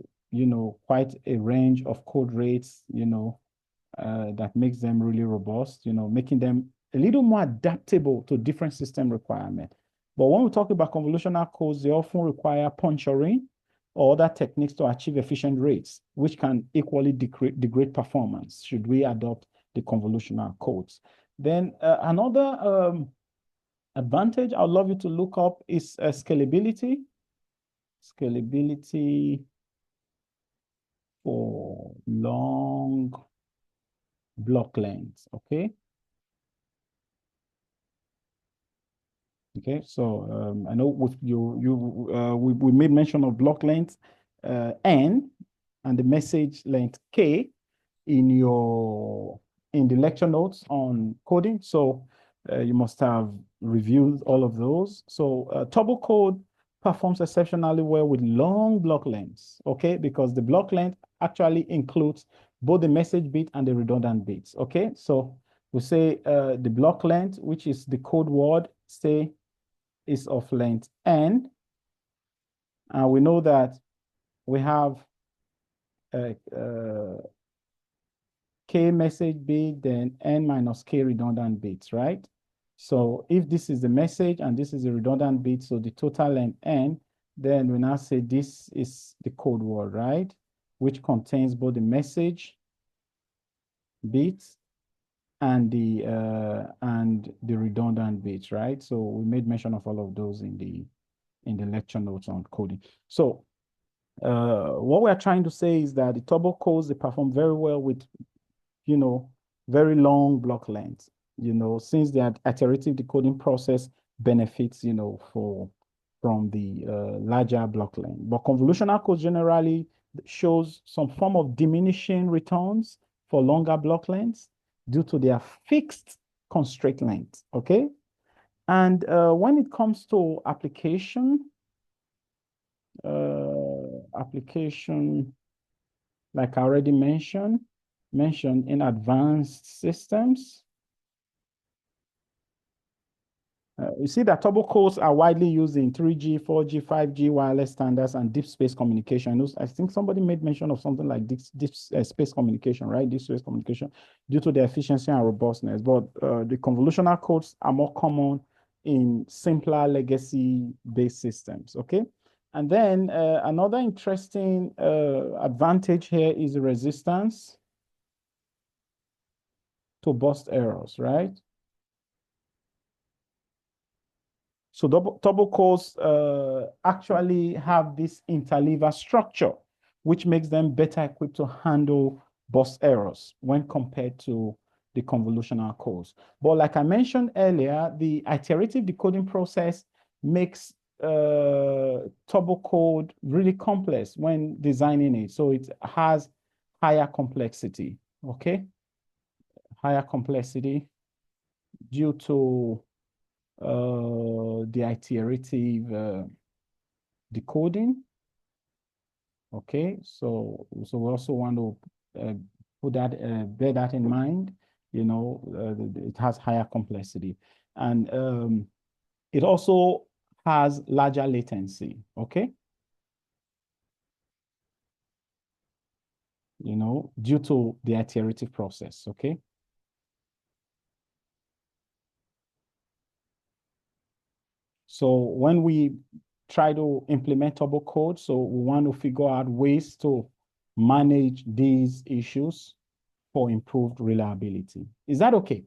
Speaker 1: quite a range of code rates, that makes them really robust, making them a little more adaptable to different system requirements. But when we talk about convolutional codes, they often require puncturing or other techniques to achieve efficient rates, which can equally degrade performance should we adopt the convolutional codes. Then another advantage I'd love you to look up is scalability. Scalability for long block lengths, okay? Okay, so I know with we made mention of block length N and the message length K in the lecture notes on coding. So you must have reviewed all of those. So turbo code performs exceptionally well with long block lengths, okay? Because the block length actually includes both the message bit and the redundant bits, okay? So we say the block length, which is the code word, say is of length N. And we know that we have K message bit, then N minus K redundant bits, right? So if this is the message and this is the redundant bit, so the total length N, then we now say this is the code word, right? Which contains both the message bits and the redundant bits, right? So we made mention of all of those in the lecture notes on coding. So what we're trying to say is that the turbo codes, they perform very well with, very long block lengths, since the iterative decoding process benefits, from the larger block length. But convolutional codes generally shows some form of diminishing returns for longer block lengths due to their fixed constraint length, okay? And when it comes to application, like I already mentioned in advanced systems, you see that turbo codes are widely used in 3G, 4G, 5G wireless standards and deep space communication. I think somebody made mention of something like deep space communication, right? Deep space communication due to their efficiency and robustness. But the convolutional codes are more common in simpler legacy-based systems, okay? And then another interesting advantage here is the resistance to burst errors, right? So turbo codes actually have this interleaver structure, which makes them better equipped to handle burst errors when compared to the convolutional codes. But like I mentioned earlier, the iterative decoding process makes turbo code really complex when designing it. So it has higher complexity, okay? Higher complexity due to the iterative decoding. Okay, so we also want to put that bear that in mind. It has higher complexity, and it also has larger latency. Okay, due to the iterative process. Okay. So when we try to implement turbo code, so we want to figure out ways to manage these issues for improved reliability. Is that okay?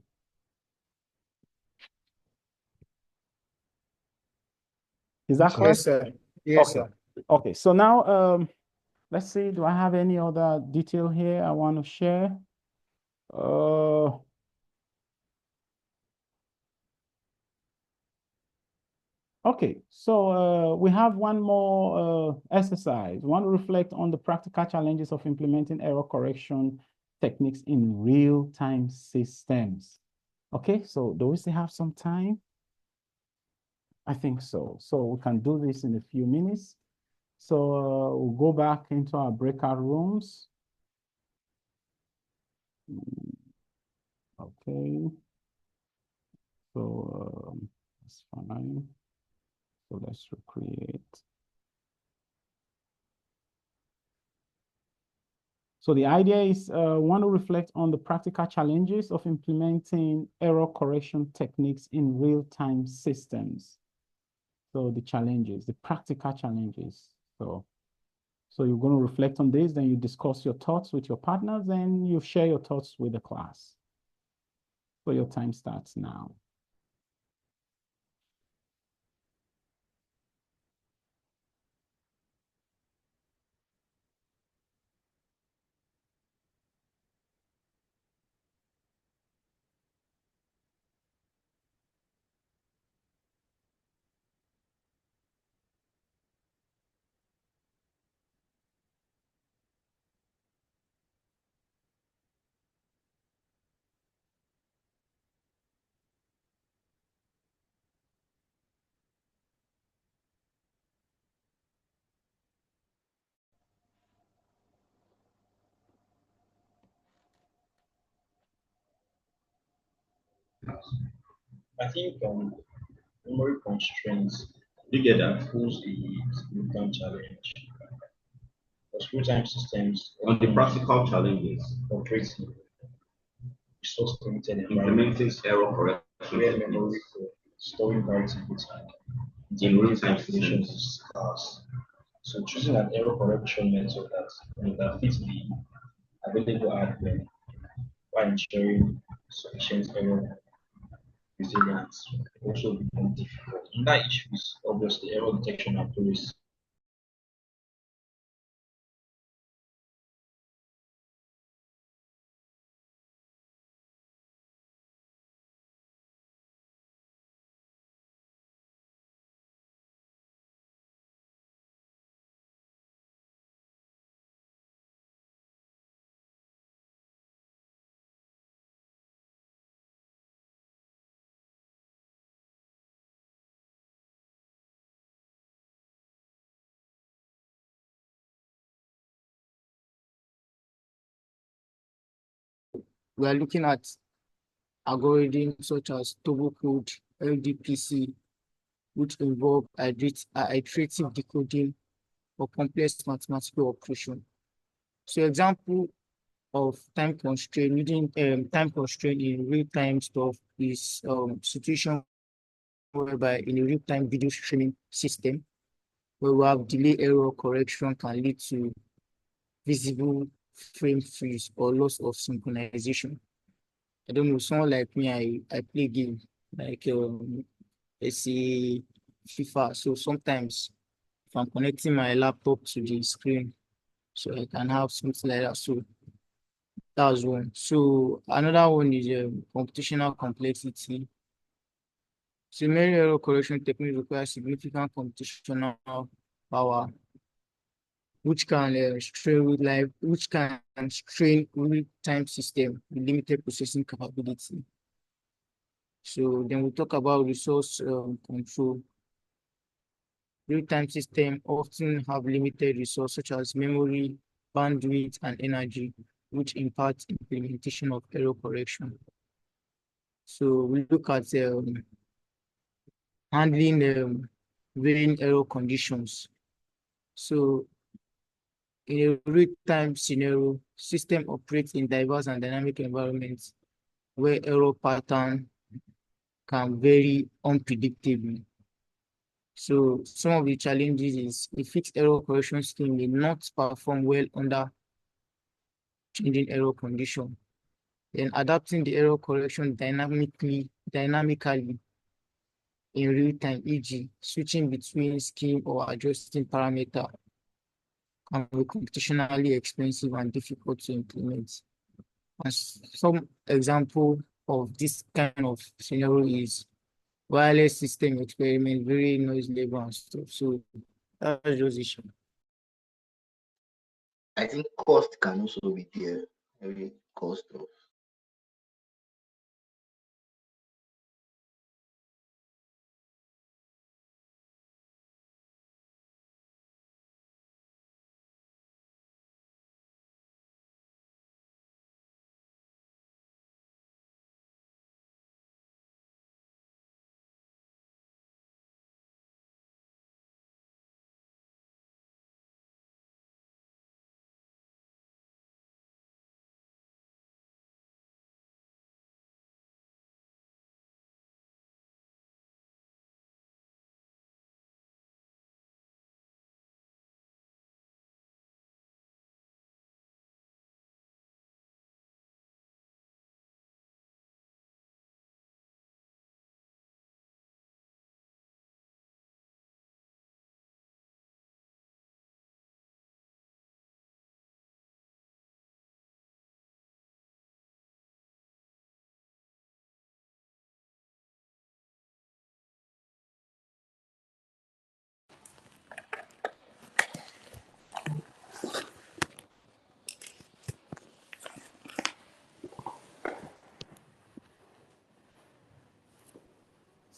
Speaker 1: Is that correct?
Speaker 15: Yes, sir. Yes,
Speaker 1: okay.
Speaker 15: sir.
Speaker 1: Okay, so now let's see, do I have any other detail here I want to share? Okay, so we have one more exercise. We want to reflect on the practical challenges of implementing error correction techniques in real-time systems. Okay, so do we still have some time? I think so. So we can do this in a few minutes. So we'll go back into our breakout rooms. Okay. So that's fine. So let's recreate. So the idea is want to reflect on the practical challenges of implementing error correction techniques in real-time systems. So the challenges, the practical challenges. So you're going to reflect on this, then you discuss your thoughts with your partners, and you share your thoughts with the class. So your time starts now.
Speaker 10: I think memory constraints, you get that pose the significant challenge. Because real-time systems
Speaker 9: On the practical challenges,
Speaker 10: operate in resource limited
Speaker 9: implementing
Speaker 10: environments
Speaker 9: error correction
Speaker 10: where
Speaker 9: techniques
Speaker 10: memory for storing variables and
Speaker 9: in
Speaker 10: interpreting
Speaker 9: real-time
Speaker 10: calculations
Speaker 9: systems.
Speaker 10: is scarce. So choosing an error correction method that fits the available hardware while ensuring sufficient error resilience also become difficult. Another issue is obviously error detection accuracy.
Speaker 15: We are looking at algorithms such as turbo code, LDPC, which involve iterative decoding or complex mathematical operation. So example of time constraint, using time constraint in real-time stuff is situation whereby in a real-time video streaming system, where we have delay error correction can lead to visible frame freeze or loss of synchronization. I don't know, someone like me, I play game like let's say FIFA. So sometimes if I'm connecting my laptop to the screen, so I can have something like that. So that's one. So another one is computational complexity. So many error correction techniques require significant computational power, which can strain real-time system with limited processing capability. So then we talk about resource control. Real-time systems often have limited resources such as memory, bandwidth, and energy, which impact implementation of error correction. So we look at handling varying error conditions. So in a real-time scenario, system operates in diverse and dynamic environments where error pattern can vary unpredictably. So some of the challenges is a fixed error correction scheme may not perform well under changing error condition. Then adapting the error correction dynamically in real time, e.g., switching between scheme or adjusting parameter can be computationally expensive and difficult to implement. And some example of this kind of scenario is wireless system experiment, very noise level and stuff. So that's just issue.
Speaker 19: I think cost can also be there. Maybe cost of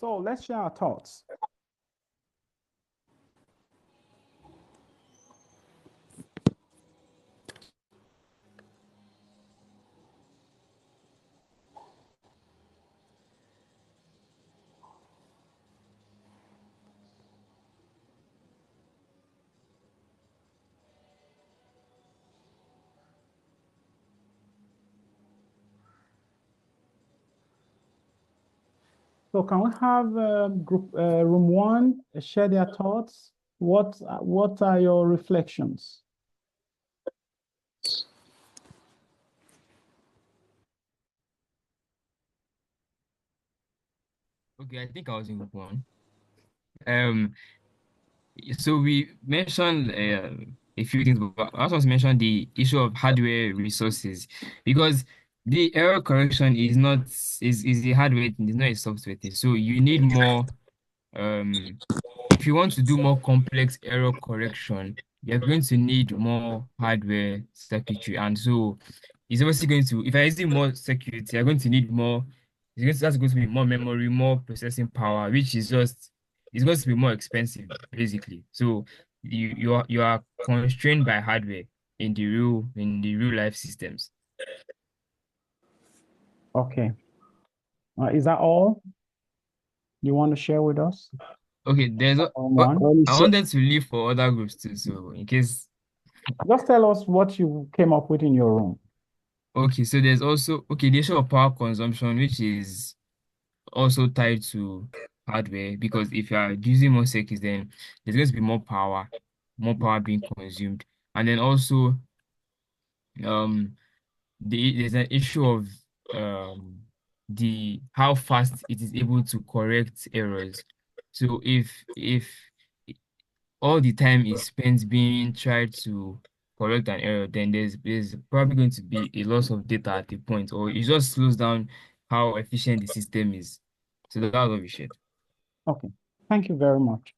Speaker 1: So let's share our thoughts. So can we have group room one share their thoughts? What are your reflections?
Speaker 3: Okay, I think I was in group one. So we mentioned a few things, but I also want to mention the issue of hardware resources because the error correction is not is a hardware thing, it's not a software thing. So you need more if you want to do more complex error correction, you're going to need more hardware circuitry. And so it's obviously going to, if you're using more security, you're going to need more, that's going to be more memory, more processing power, which is just, it's going to be more expensive, basically. So you are constrained by hardware in the real life systems.
Speaker 1: Okay. Is that all you want to share with us?
Speaker 3: Okay,
Speaker 1: One.
Speaker 3: I wanted to leave for other groups too, so in case.
Speaker 1: Just tell us what you came up with in your room.
Speaker 3: Okay, so there's also, the issue of power consumption, which is also tied to hardware, because if you are using more circuits, then there's going to be more power being consumed. And then also, um, there's an issue of the how fast it is able to correct errors. So if all the time is spent being tried to correct an error, then there's probably going to be a loss of data at a point, or it just slows down how efficient the system is. So that's what we shared.
Speaker 1: Okay. Thank you very much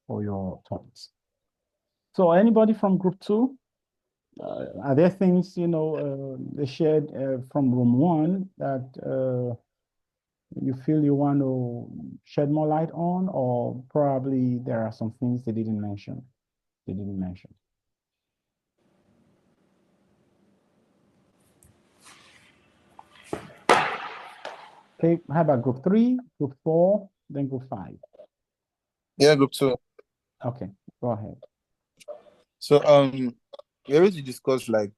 Speaker 1: for your thoughts. So anybody from group two? Are there things, they shared from room one that you feel you want to shed more light on, or probably there are some things they didn't mention? Okay, how about group three, group four, then group five?
Speaker 11: Yeah, group two.
Speaker 1: Okay, go ahead.
Speaker 11: So we already discussed like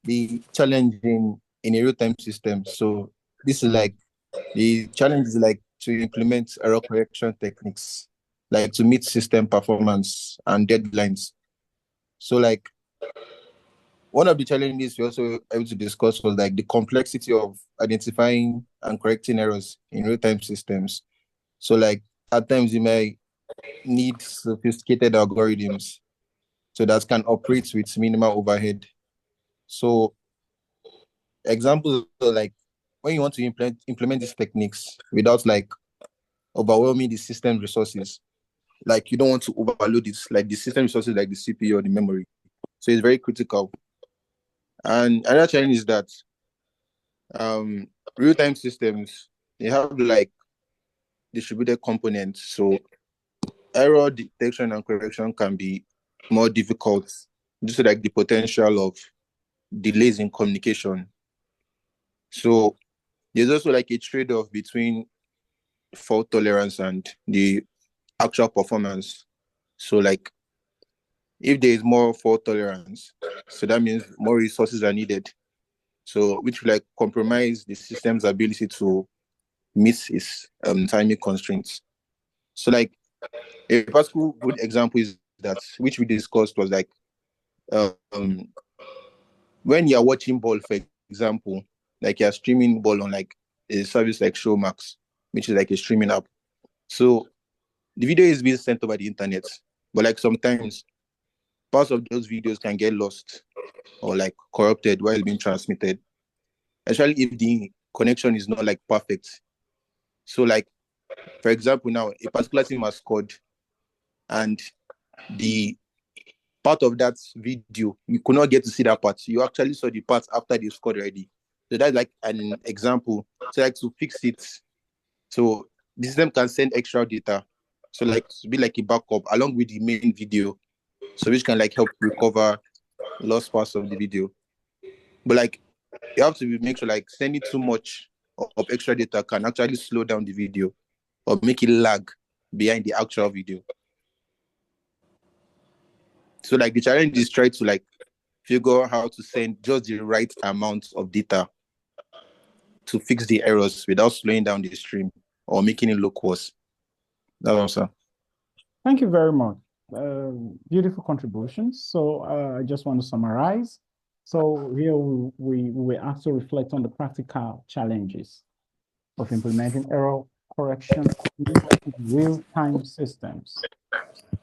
Speaker 11: the challenge in a real-time system. So this is like the challenge is like to implement error correction techniques, like to meet system performance and deadlines. So like one of the challenges we also able to discuss was like the complexity of identifying and correcting errors in real-time systems. So like at times you may need sophisticated algorithms so that can operate with minimal overhead. So examples are like when you want to implement these techniques without like overwhelming the system resources, like you don't want to overload it, like the system resources like the CPU or the memory. So it's very critical. And another challenge is that real-time systems, they have like distributed components. So error detection and correction can be more difficult due to like the potential of delays in communication. So there's also like a trade-off between fault tolerance and the actual performance. So like if there is more fault tolerance, so that means more resources are needed. So which will like compromise the system's ability to meet its timing constraints. So like a particular good example is that which we discussed was like when you're watching ball, for example, like you're streaming ball on like a service like Showmax, which is like a streaming app. So the video is being sent over the internet, but like sometimes parts of those videos can get lost or like corrupted while being transmitted, especially if the connection is not like perfect. So like, for example, now a particular team has scored and the part of that video, you could not get to see that part. You actually saw the part after they scored already. So that's like an example. So like to fix it, So the system can send extra data. So like to be like a backup along with the main video. So which can like help recover lost parts of the video. But like you have to make sure like sending too much of extra data can actually slow down the video or make it lag behind the actual video. So like the challenge is try to like figure out how to send just the right amount of data to fix the errors without slowing down the stream or making it look worse. That's all, sir.
Speaker 1: Thank you very much. Beautiful contributions. So I just want to summarize. So here we were asked to reflect on the practical challenges of implementing error correction in real-time systems.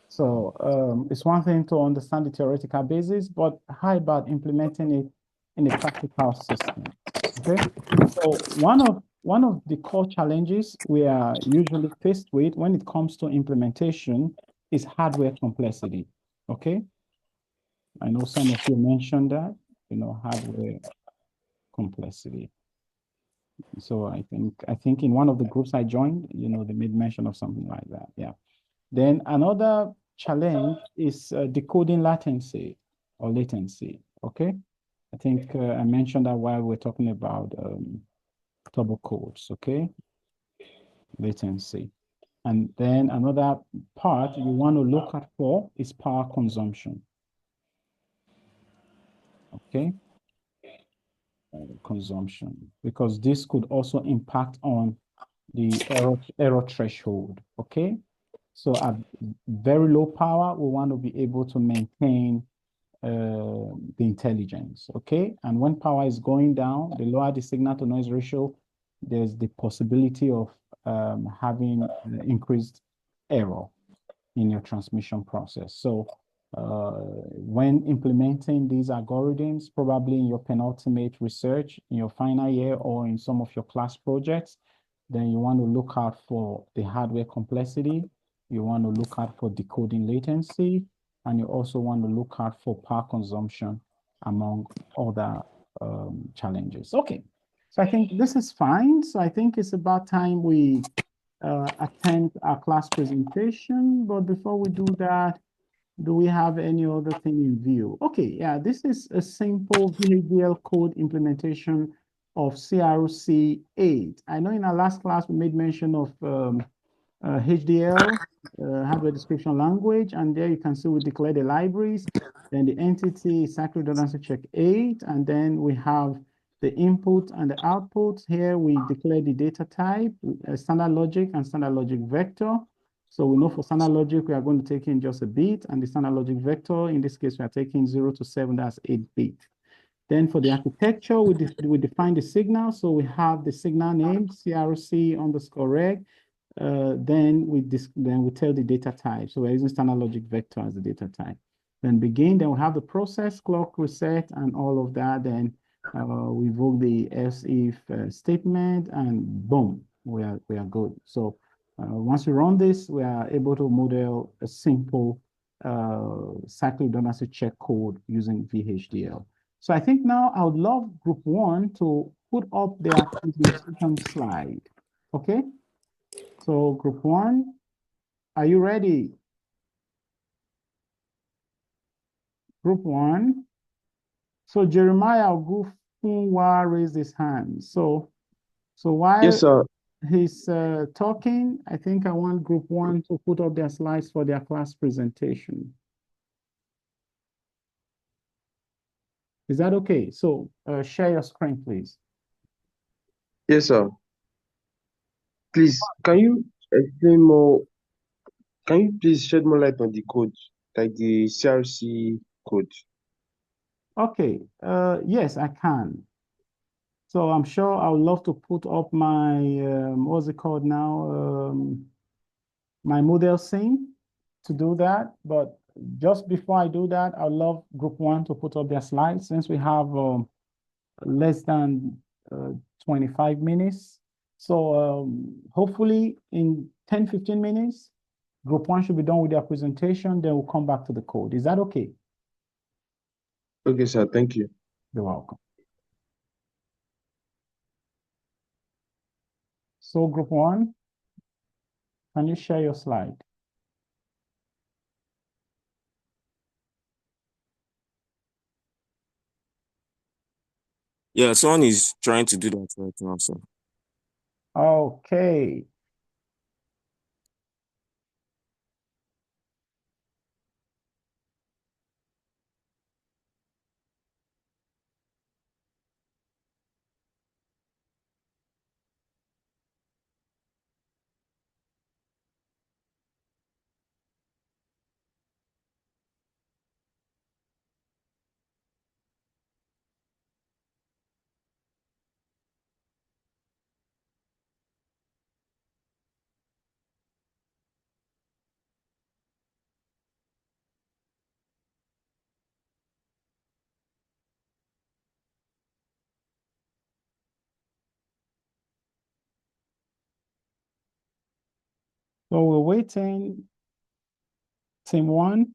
Speaker 1: So it's one thing to understand the theoretical basis, but how about implementing it in a practical system? Okay. So one of the core challenges we are usually faced with when it comes to implementation is hardware complexity. Okay. I know some of you mentioned that, hardware complexity. So I think in one of the groups I joined, they made mention of something like that. Yeah. Then another challenge is decoding latency or latency. Okay. I think I mentioned that while we're talking about turbo codes. Okay. Latency. And then another part you want to look at for is power consumption. Okay. Consumption, because this could also impact on the error threshold. Okay. So at very low power, we want to be able to maintain the intelligence. Okay. And when power is going down, the lower the signal to noise ratio, there's the possibility of having increased error in your transmission process. So when implementing these algorithms, probably in your penultimate research, in your final year, or in some of your class projects, then you want to look out for the hardware complexity. You want to look out for decoding latency, and you also want to look out for power consumption, among other challenges. Okay, so I think this is fine. So I think it's about time we attend our class presentation. But before we do that, do we have any other thing in view? Okay, yeah, this is a simple VHDL code implementation of CRC 8. I know in our last class we made mention of HDL, hardware description language, and there you can see we declare the libraries, then the entity is cycle redundancy check 8, and then we have the input and the output. Here we declare the data type, standard logic and standard logic vector. So we know for standard logic, we are going to take in just a bit, and the standard logic vector, in this case, we are taking 0 to 7, that's 8-bit. Then for the architecture, we define the signal. So we have the signal name, CRC_reg. Then we tell the data type. So we're using standard logic vector as the data type. Then begin, then we have the process, clock reset, and all of that. Then we invoke the else if statement, and boom, we are good. So once we run this, we are able to model a simple cycle redundancy check code using VHDL. So I think now I would love group 1 to put up their presentation slide. Okay. So group 1, are you ready? Group 1. So Jeremiah Ogufunwa raised his hand. So while
Speaker 8: Yes, sir.
Speaker 1: he's talking, I think I want group 1 to put up their slides for their class presentation. Is that okay? So share your screen, please.
Speaker 8: Yes, sir. Please, can you explain more? Can you please shed more light on the code, like the CRC code?
Speaker 1: Okay. Yes, I can. So I'm sure I would love to put up my, what's it called now? My model scene to do that. But just before I do that, I'd love group 1 to put up their slides since we have less than 25 minutes. So hopefully in 10, 15 minutes, group 1 should be done with their presentation. Then we'll come back to the code. Is that okay?
Speaker 8: Okay, sir. Thank you.
Speaker 1: You're welcome. So group 1, Can you share your slide?
Speaker 4: Yeah, someone is trying to do that right now, so.
Speaker 1: Okay. So we're waiting. Team one.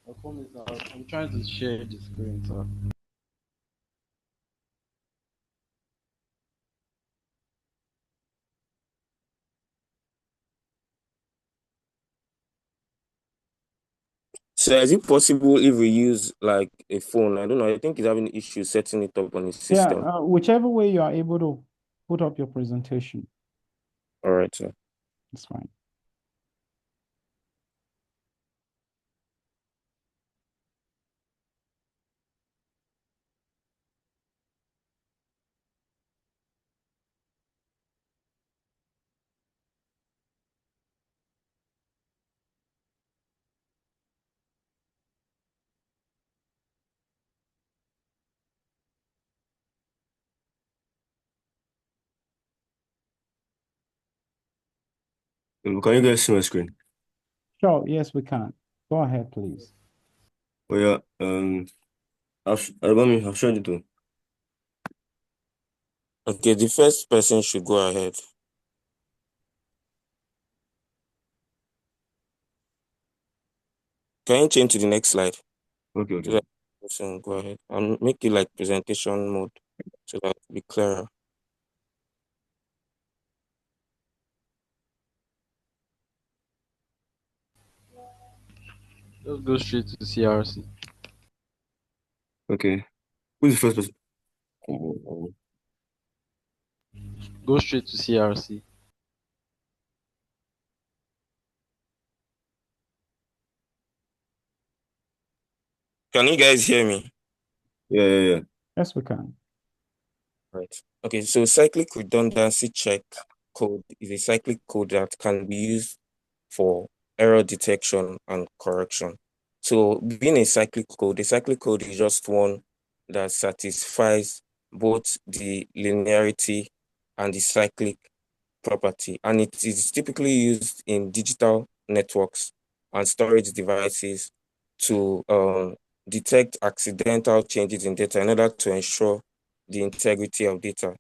Speaker 17: My phone is out. I'm trying to share the screen, sir.
Speaker 4: So is it possible if we use like a phone? I don't know. I think he's having issues setting it up on his
Speaker 1: Yeah,
Speaker 4: system.
Speaker 1: whichever way you are able to put up your presentation.
Speaker 4: All right, sir.
Speaker 1: It's fine.
Speaker 7: Can you guys see my screen?
Speaker 1: Sure, yes, we can. Go ahead, please.
Speaker 7: Oh yeah. I've shared it too.
Speaker 4: Okay, the first person should go ahead. Can you change to the next slide?
Speaker 7: Okay,
Speaker 4: So
Speaker 7: okay.
Speaker 4: that person go ahead and make it like presentation mode so that it'll be clearer.
Speaker 17: Just go straight to CRC.
Speaker 7: Okay. Who's the first person?
Speaker 17: Go straight to CRC.
Speaker 4: Can you guys hear me?
Speaker 7: Yeah.
Speaker 1: Yes, we can.
Speaker 4: Right. Okay, so cyclic redundancy check code is a cyclic code that can be used for error detection and correction. So being a cyclic code is just one that satisfies both the linearity and the cyclic property, and it is typically used in digital networks and storage devices to detect accidental changes in data in order to ensure the integrity of data.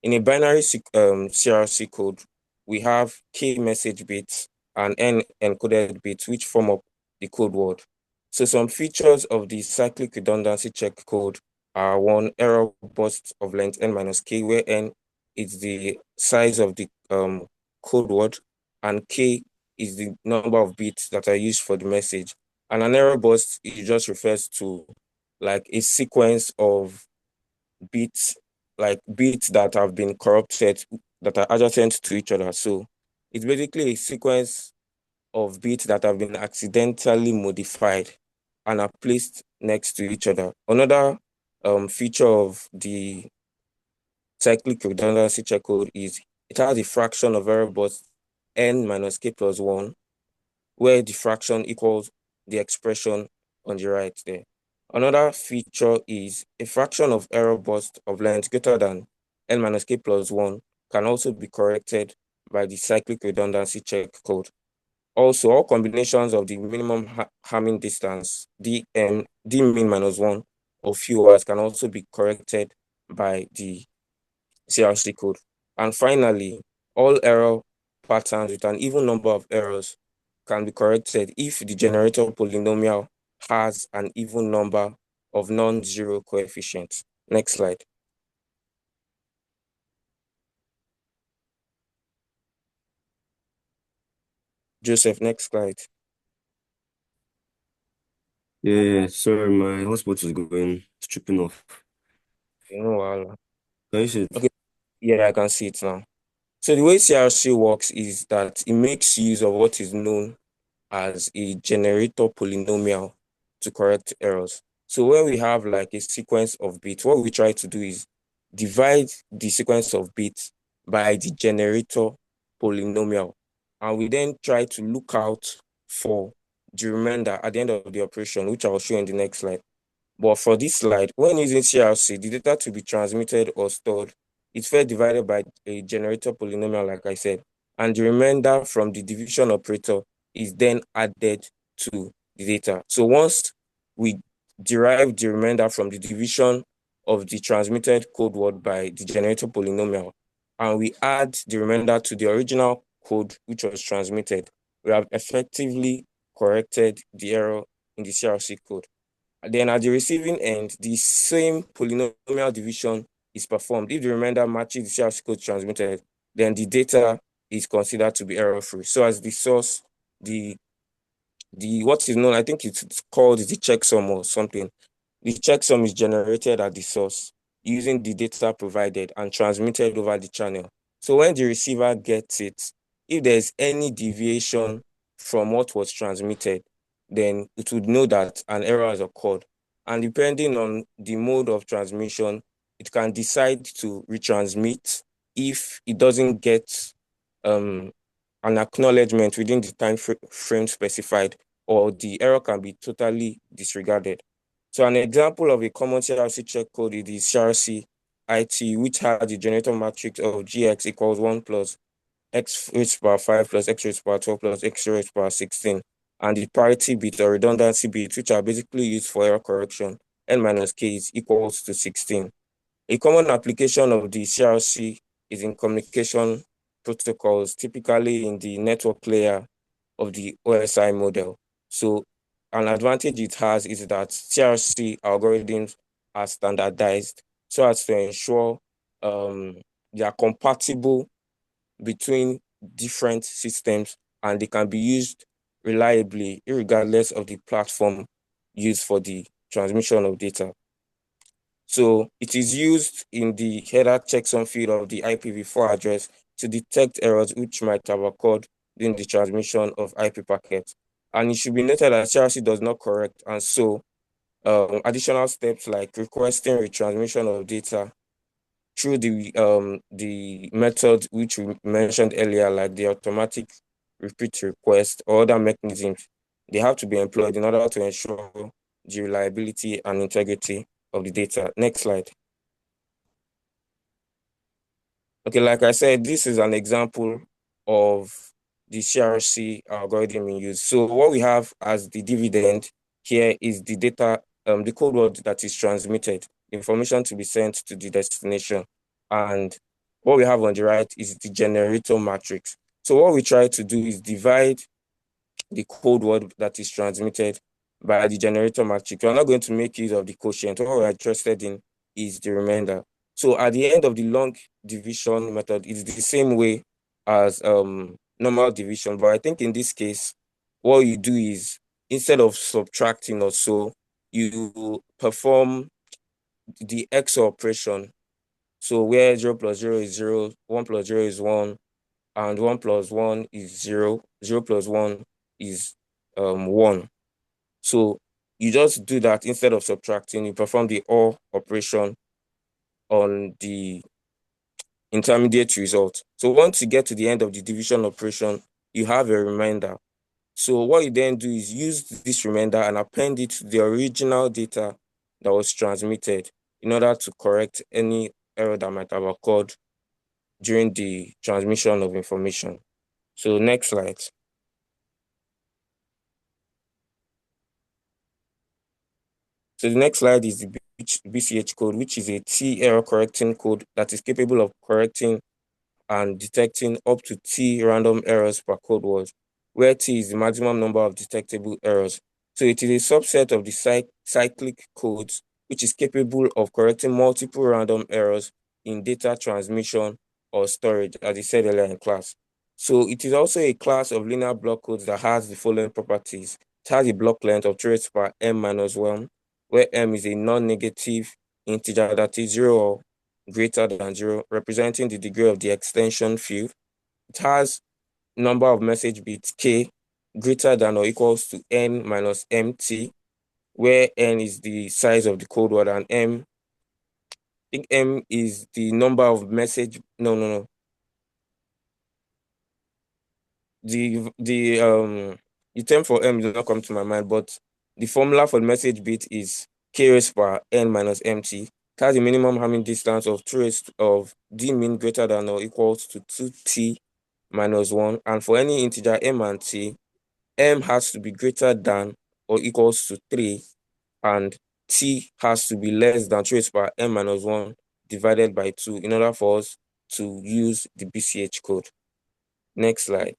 Speaker 4: In a binary CRC code, we have key message bits and N encoded bits, which form up the code word. So some features of the cyclic redundancy check code are: one, error burst of length n minus k, where n is the size of the code word and k is the number of bits that are used for the message. And an error burst, it just refers to like a sequence of bits, like bits that have been corrupted, that are adjacent to each other. So it's basically a sequence of bits that have been accidentally modified and are placed next to each other. Another feature of the cyclic redundancy check code is it has a fraction of variables n minus k plus 1, where the fraction equals the expression on the right there. Another feature is a fraction of error burst of length greater than n minus k plus 1 can also be corrected by the cyclic redundancy check code. Also, all combinations of the minimum Hamming distance, d min minus 1 or fewer, can also be corrected by the CRC code. And finally, all error patterns with an even number of errors can be corrected if the generator polynomial has an even number of non-zero coefficients. Next slide. Joseph, next slide.
Speaker 7: Yeah, sorry, my hotspot is going, it's tripping off.
Speaker 4: Can
Speaker 7: you see it?
Speaker 4: Okay, yeah, I can see it now. So the way CRC works is that it makes use of what is known as a generator polynomial to correct errors. So when we have like a sequence of bits, what we try to do is divide the sequence of bits by the generator polynomial. And we then try to look out for the remainder at the end of the operation, which I will show in the next slide. But for this slide, when using CRC, the data to be transmitted or stored is first divided by a generator polynomial, like I said, and the remainder from the division operator is then added to the data. So once we derive the remainder from the division of the transmitted code word by the generator polynomial, and we add the remainder to the original code which was transmitted, we have effectively corrected the error in the CRC code. Then at the receiving end, the same polynomial division is performed. If the remainder matches the CRC code transmitted, then the data is considered to be error-free. So as the source, the what is known, I think it's called the checksum or something. The checksum is generated at the source using the data provided and transmitted over the channel. So when the receiver gets it, if there's any deviation from what was transmitted, then it would know that an error has occurred. And depending on the mode of transmission, it can decide to retransmit if it doesn't get an acknowledgement within the time frame specified, or the error can be totally disregarded. So an example of a common CRC check code is the CRC IT, which has the generator matrix of GX equals 1 plus X raised to power 5 plus X raised to power 12 plus X raised to power 16, and the parity bit or redundancy bit, which are basically used for error correction, N minus K is equals to 16. A common application of the CRC is in communication protocols, typically in the network layer of the OSI model. So an advantage it has is that CRC algorithms are standardized so as to ensure they are compatible between different systems and they can be used reliably regardless of the platform used for the transmission of data. So it is used in the header checksum field of the IPv4 address to detect errors which might have occurred during the transmission of IP packets. And it should be noted that CRC does not correct, and so additional steps like requesting retransmission of data through the method which we mentioned earlier, like the automatic repeat request or other mechanisms, they have to be employed in order to ensure the reliability and integrity of the data. Next slide. Okay, like I said, this is an example of the CRC algorithm in use. So what we have as the dividend here is the data, the code word that is transmitted, information to be sent to the destination. And what we have on the right is the generator matrix. So what we try to do is divide the code word that is transmitted by the generator matrix. We're not going to make use of the quotient. What we're interested in is the remainder. So at the end of the long division method, it's the same way as normal division. But I think in this case, what you do is instead of subtracting or so, you perform the XOR operation. So where 0 plus 0 is 0, 1 plus 0 is 1, and 1 plus 1 is 0, 0 plus 1 is 1. So you just do that instead of subtracting. You perform the OR operation on the intermediate result. So once you get to the end of the division operation, you have a remainder. So what you then do is use this remainder and append it to the original data that was transmitted in order to correct any error that might have occurred during the transmission of information. So next slide. So the next slide is the BCH code, which is a T error correcting code that is capable of correcting and detecting up to T random errors per code word, where T is the maximum number of detectable errors So it is a subset of the cyclic codes, which is capable of correcting multiple random errors in data transmission or storage, as I said earlier in class. So it is also a class of linear block codes that has the following properties. It has a block length of 3 raised to power m minus 1, where m is a non-negative integer that is 0 or greater than 0, representing the degree of the extension field. It has number of message bits k greater than or equals to n minus mt, where n is the size of the code word and I think m is the number of message. No. The term for m does not come to my mind, but the formula for the message bit is k raised to power n minus mt. It has a minimum Hamming distance of 2 raised of d min greater than or equals to 2t minus 1, and for any integer m and t, m has to be greater than or equals to 3, and t has to be less than 3 raised to power n minus 1 divided by 2 in order for us to use the BCH code. Next slide.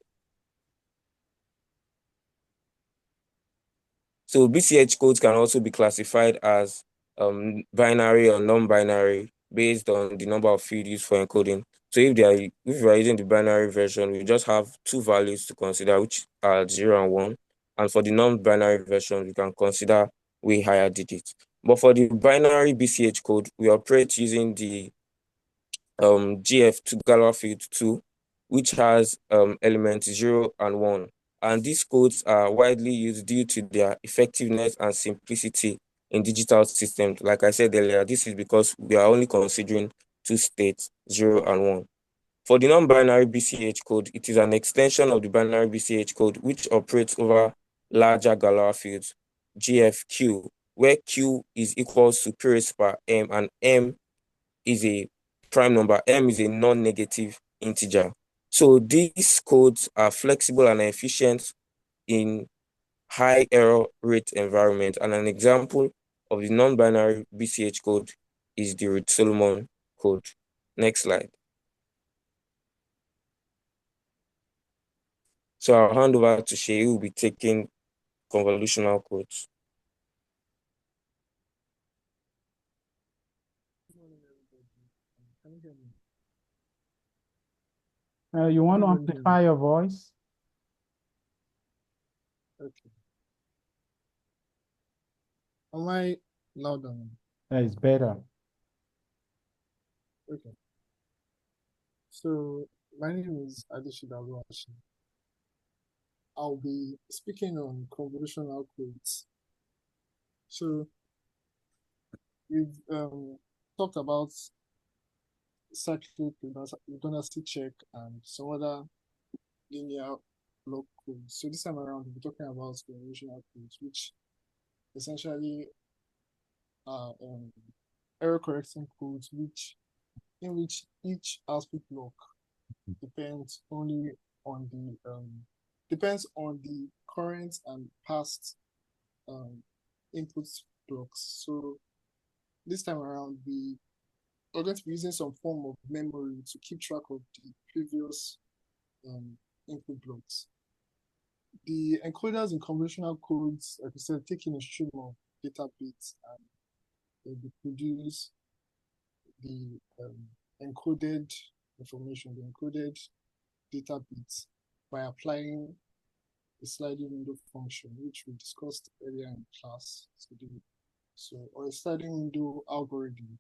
Speaker 4: So BCH codes can also be classified as binary or non-binary based on the number of fields used for encoding. So if we are using the binary version, we just have two values to consider, which are 0 and 1. And for the non-binary version, we can consider way higher digits. But for the binary BCH code, we operate using the GF2 Galois field 2, which has elements 0 and 1. And these codes are widely used due to their effectiveness and simplicity in digital systems. Like I said earlier, this is because we are only considering two states, 0 and 1. For the non-binary BCH code, it is an extension of the binary BCH code, which operates over larger Galois fields, GFQ, where Q is equals to p raised to power m, and m is a prime number, m is a non-negative integer. So these codes are flexible and efficient in high error rate environment, and an example of the non-binary BCH code is the Reed-Solomon code. Next slide. So I'll hand over to Shay, who will be taking convolutional codes.
Speaker 1: You want to amplify your voice?
Speaker 20: Okay. Am I louder now?
Speaker 1: That is better.
Speaker 20: Okay. So my name is Adeshida Aluashi. I'll be speaking on convolutional codes. So we've talked about cyclic redundancy check and some other linear block codes. So this time around, we'll be talking about convolutional codes, which essentially are error correcting codes, in which each output block depends only on the current and past input blocks. So this time around, we are going to be using some form of memory to keep track of the previous input blocks. The encoders in convolutional codes, like I said, take in a stream of data bits and they produce the encoded information, the encoded data bits by applying the sliding window function, which we discussed earlier in class today. So, or a sliding window algorithm,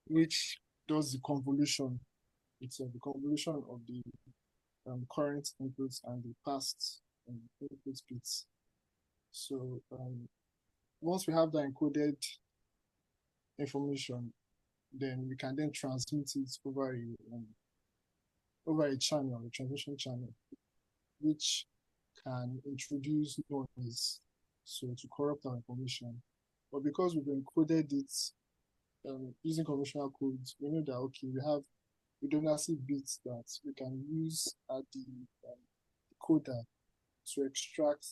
Speaker 20: which does the convolution itself, the convolution of the current inputs and the past input bits. So once we have the encoded information, then we can then transmit it over a channel, a transmission channel, which can introduce noise, so to corrupt our information. But because we've encoded it using conventional codes, we know that okay, we have redundancy bits that we can use at the decoder to extract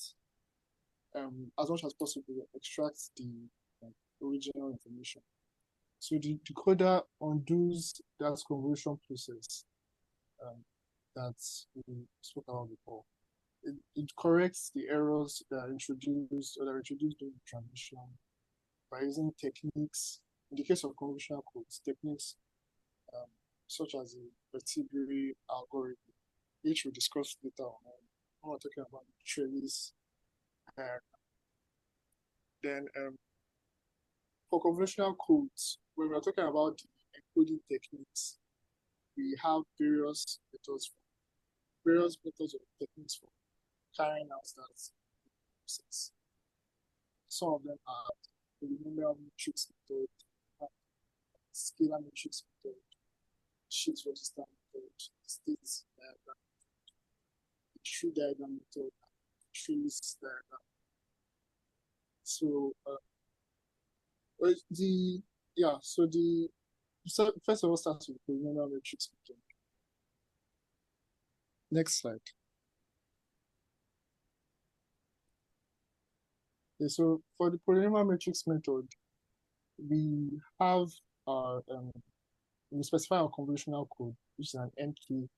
Speaker 20: as much as possible, extract the original information. So the decoder undoes that conversion process that we spoke about before. it corrects the errors that are introduced or that are introduced during the transition by using techniques. In the case of convolutional codes, techniques such as the vertebrae algorithm, which we'll discuss later on when we're talking about the trellis. Then for convolutional codes, when we're talking about the encoding techniques, we have various methods or techniques for carrying out that process. Some of them are polynomial matrix method, scalar matrix method, sheet register method, state diagram, tree diagram method, tree list diagram. So first of all starts with polynomial matrix method. Next slide. Okay, so for the polynomial matrix method, we have we specify our convolutional code, which is an NK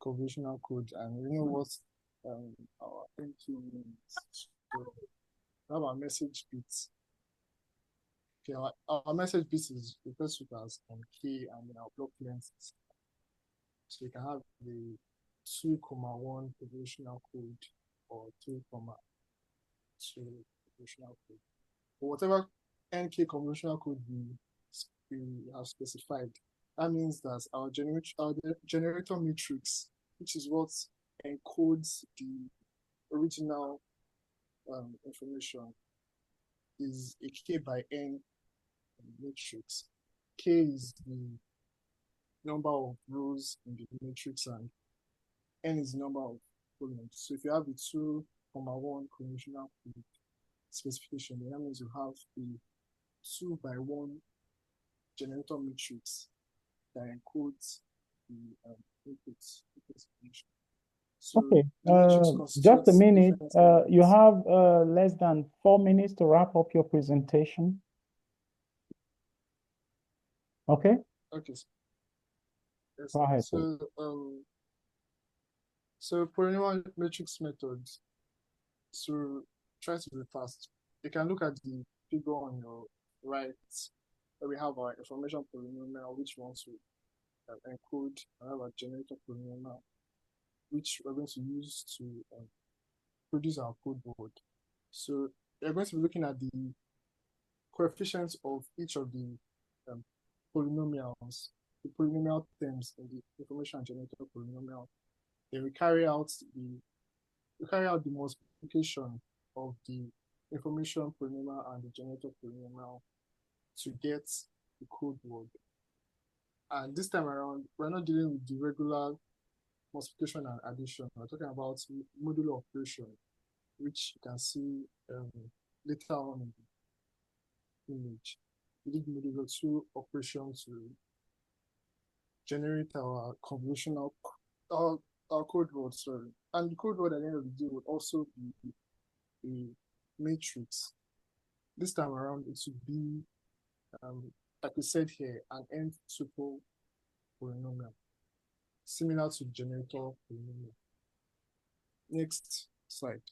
Speaker 20: convolutional code, and we know what our NK means. So we have our message bits. Okay, our message bits is referred to as NK, and then our block length is. So you can have the 2,1 convolutional code or 2,2 convolutional code. But whatever NK convolutional code we have specified, that means that our generator matrix, which is what encodes the original information, is a K by N matrix. K is the number of rows in the matrix, and N is the number of columns. So if you have the 2,1 convolutional code specification, then that means you have the 2 by 1 generator matrix that encodes the inputs information. So
Speaker 1: Okay,
Speaker 20: the matrix
Speaker 1: just a
Speaker 20: constitutes
Speaker 1: minute.
Speaker 20: different
Speaker 1: You
Speaker 20: elements.
Speaker 1: have less than 4 minutes to wrap up your presentation. Okay,
Speaker 20: Okay. Yes.
Speaker 1: go ahead, please.
Speaker 20: So polynomial matrix methods. So try to be fast. You can look at the figure on your right, where we have our information polynomial, which wants to encode, and have a generator polynomial, which we're going to use to produce our code board. So we're going to be looking at the coefficients of each of the polynomials, the polynomial terms in the information generator polynomial. Then we carry out the multiplication of the information polynomial and the generator polynomial to get the code word. And this time around, we're not dealing with the regular multiplication and addition. We're talking about modular operation, which you can see later on in the image. We did modular 2 operations to generate our convolutional our code word, sorry. And the code word at the end of the day would also be a matrix. This time around, it should be, like we said here, an n-tuple polynomial, similar to generator polynomial. Next slide.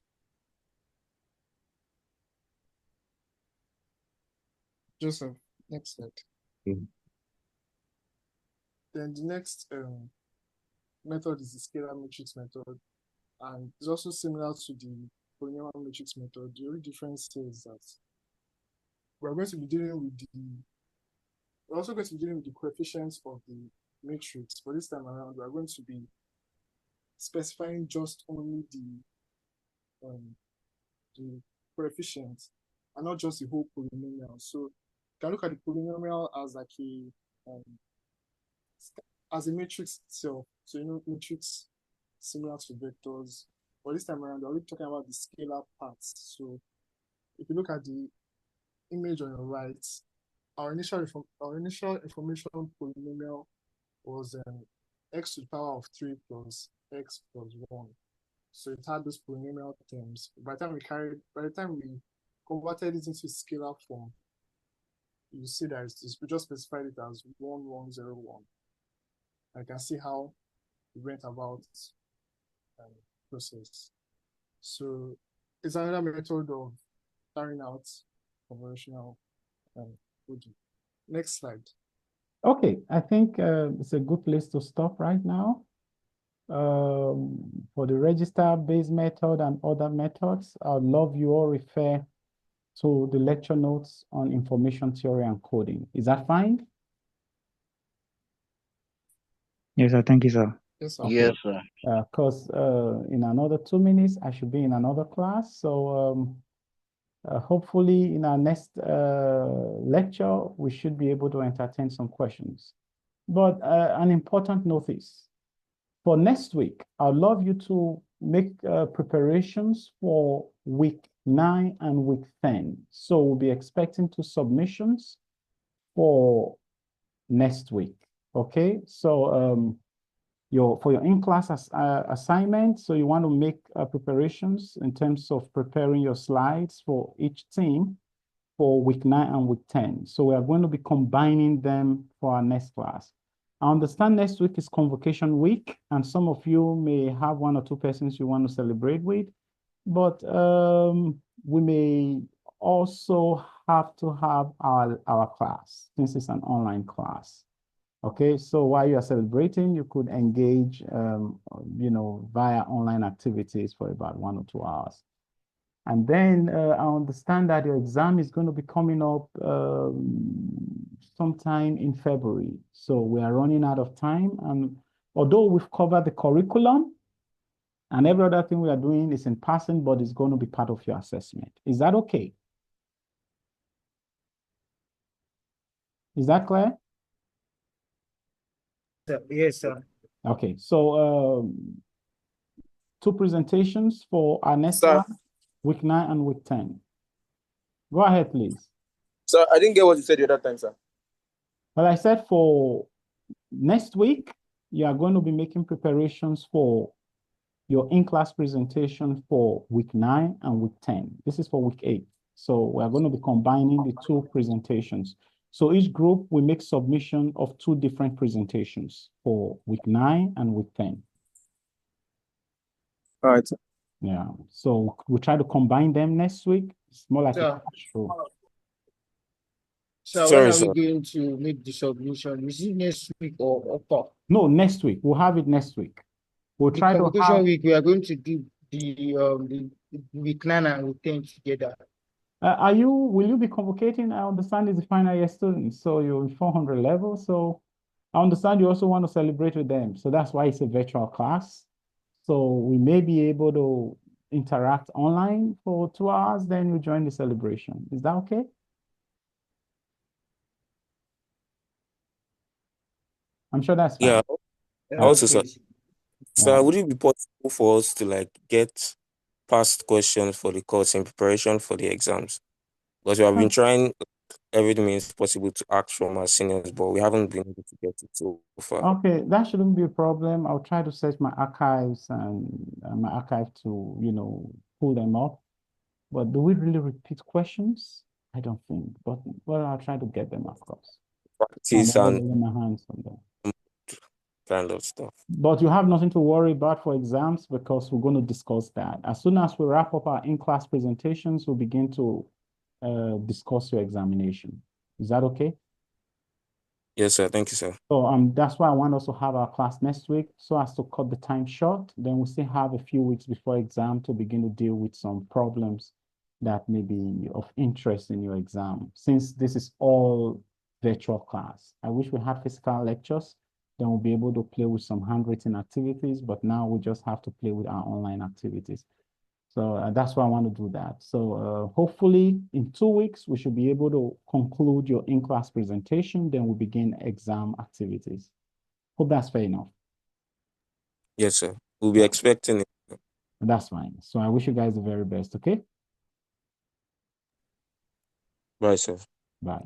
Speaker 20: Joseph, next slide.
Speaker 7: Mm-hmm.
Speaker 20: Then the next method is the scalar matrix method, and it's also similar to the polynomial matrix method. The only difference is that we're going to be dealing with we're also going to be dealing with the coefficients of the matrix, but this time around we're going to be specifying just only the coefficients and not just the whole polynomial. So you can look at the polynomial as like as a matrix itself. So you know, matrix similar to vectors, but this time around we're only talking about the scalar parts. So if you look at the image on your right, our initial information polynomial was x to the power of 3 plus x plus 1. So it had those polynomial terms. By the time we converted it into scalar form, you see that we just specified it as 1101. I can see how we went about the process. So it's another method of carrying out convolutional coding. Next slide.
Speaker 1: Okay, I think it's a good place to stop right now. For the register-based method and other methods, I'd love you all refer to the lecture notes on information theory and coding. Is that fine?
Speaker 21: Yes, sir. Thank you, sir.
Speaker 20: Yes, sir.
Speaker 1: Okay.
Speaker 16: Yes, sir.
Speaker 1: Because in another 2 minutes, I should be in another class. So hopefully in our next lecture, we should be able to entertain some questions. But an important notice, for next week, I'd love you to make preparations for week 9 and week 10. So we'll be expecting 2 submissions for next week. Okay, so for your in-class assignment, so you want to make preparations in terms of preparing your slides for each team for week 9 and week 10. So we are going to be combining them for our next class. I understand next week is convocation week, and some of you may have 1 or 2 persons you want to celebrate with, but we may also have to have our class since it's an online class. Okay, so while you are celebrating, you could engage, via online activities for about 1 or 2 hours. And then I understand that your exam is going to be coming up sometime in February. So we are running out of time. And although we've covered the curriculum and every other thing we are doing is in passing, but it's going to be part of your assessment. Is that okay? Is that clear?
Speaker 15: Yes, sir.
Speaker 1: Okay, so 2 presentations for our next
Speaker 2: Sir.
Speaker 1: class, week 9 and week 10. Go ahead, please.
Speaker 2: Sir, I didn't get what you said the other time, sir.
Speaker 1: Well, I said for next week, you are going to be making preparations for your in-class presentation for week 9 and week 10. This is for week 8. So we are going to be combining the 2 presentations. So each group will make submission of 2 different presentations for week 9 and week 10.
Speaker 2: All right, sir.
Speaker 1: Yeah, so we'll try to combine them next week. It's more like a show.
Speaker 15: So when are we going to make the submission? Is it next week or after?
Speaker 1: No, next week. We'll have it next week. We'll
Speaker 15: The
Speaker 1: try to
Speaker 15: convocation
Speaker 1: have.
Speaker 15: week, we are going to do the week 9 and week 10 together.
Speaker 1: Will you be convocating? I understand it's the final year students, so you're in 400 level. So I understand you also want to celebrate with them. So that's why it's a virtual class. So we may be able to interact online for 2 hours, then you join the celebration. Is that okay? I'm sure that's fine.
Speaker 4: Yeah. Also, sir,
Speaker 1: Yeah.
Speaker 4: would it be possible for us to get past questions for the course in preparation for the exams? Because we have been trying every means possible to ask from our seniors, but we haven't been able to get it so far.
Speaker 1: Okay, that shouldn't be a problem. I'll try to search my archives and my archive to, pull them up. But do we really repeat questions? I don't think, but well, I'll try to get them across.
Speaker 4: Practice
Speaker 1: I'm
Speaker 4: and
Speaker 1: already in my hands on them.
Speaker 4: kind of stuff.
Speaker 1: But you have nothing to worry about for exams because we're going to discuss that. As soon as we wrap up our in-class presentations, we'll begin to discuss your examination. Is that okay?
Speaker 4: Yes, sir. Thank you, sir.
Speaker 1: So that's why I want us to have our class next week so as to cut the time short. Then we still have a few weeks before exam to begin to deal with some problems that may be of interest in your exam. Since this is all virtual class, I wish we had physical lectures. Then we'll be able to play with some handwritten activities, but now we just have to play with our online activities. So that's why I want to do that. So hopefully in 2 weeks, we should be able to conclude your in-class presentation. Then we'll begin exam activities. Hope that's fair enough.
Speaker 4: Yes, sir. We'll be expecting it.
Speaker 1: That's fine. So I wish you guys the very best, okay?
Speaker 4: Bye, sir.
Speaker 1: Bye.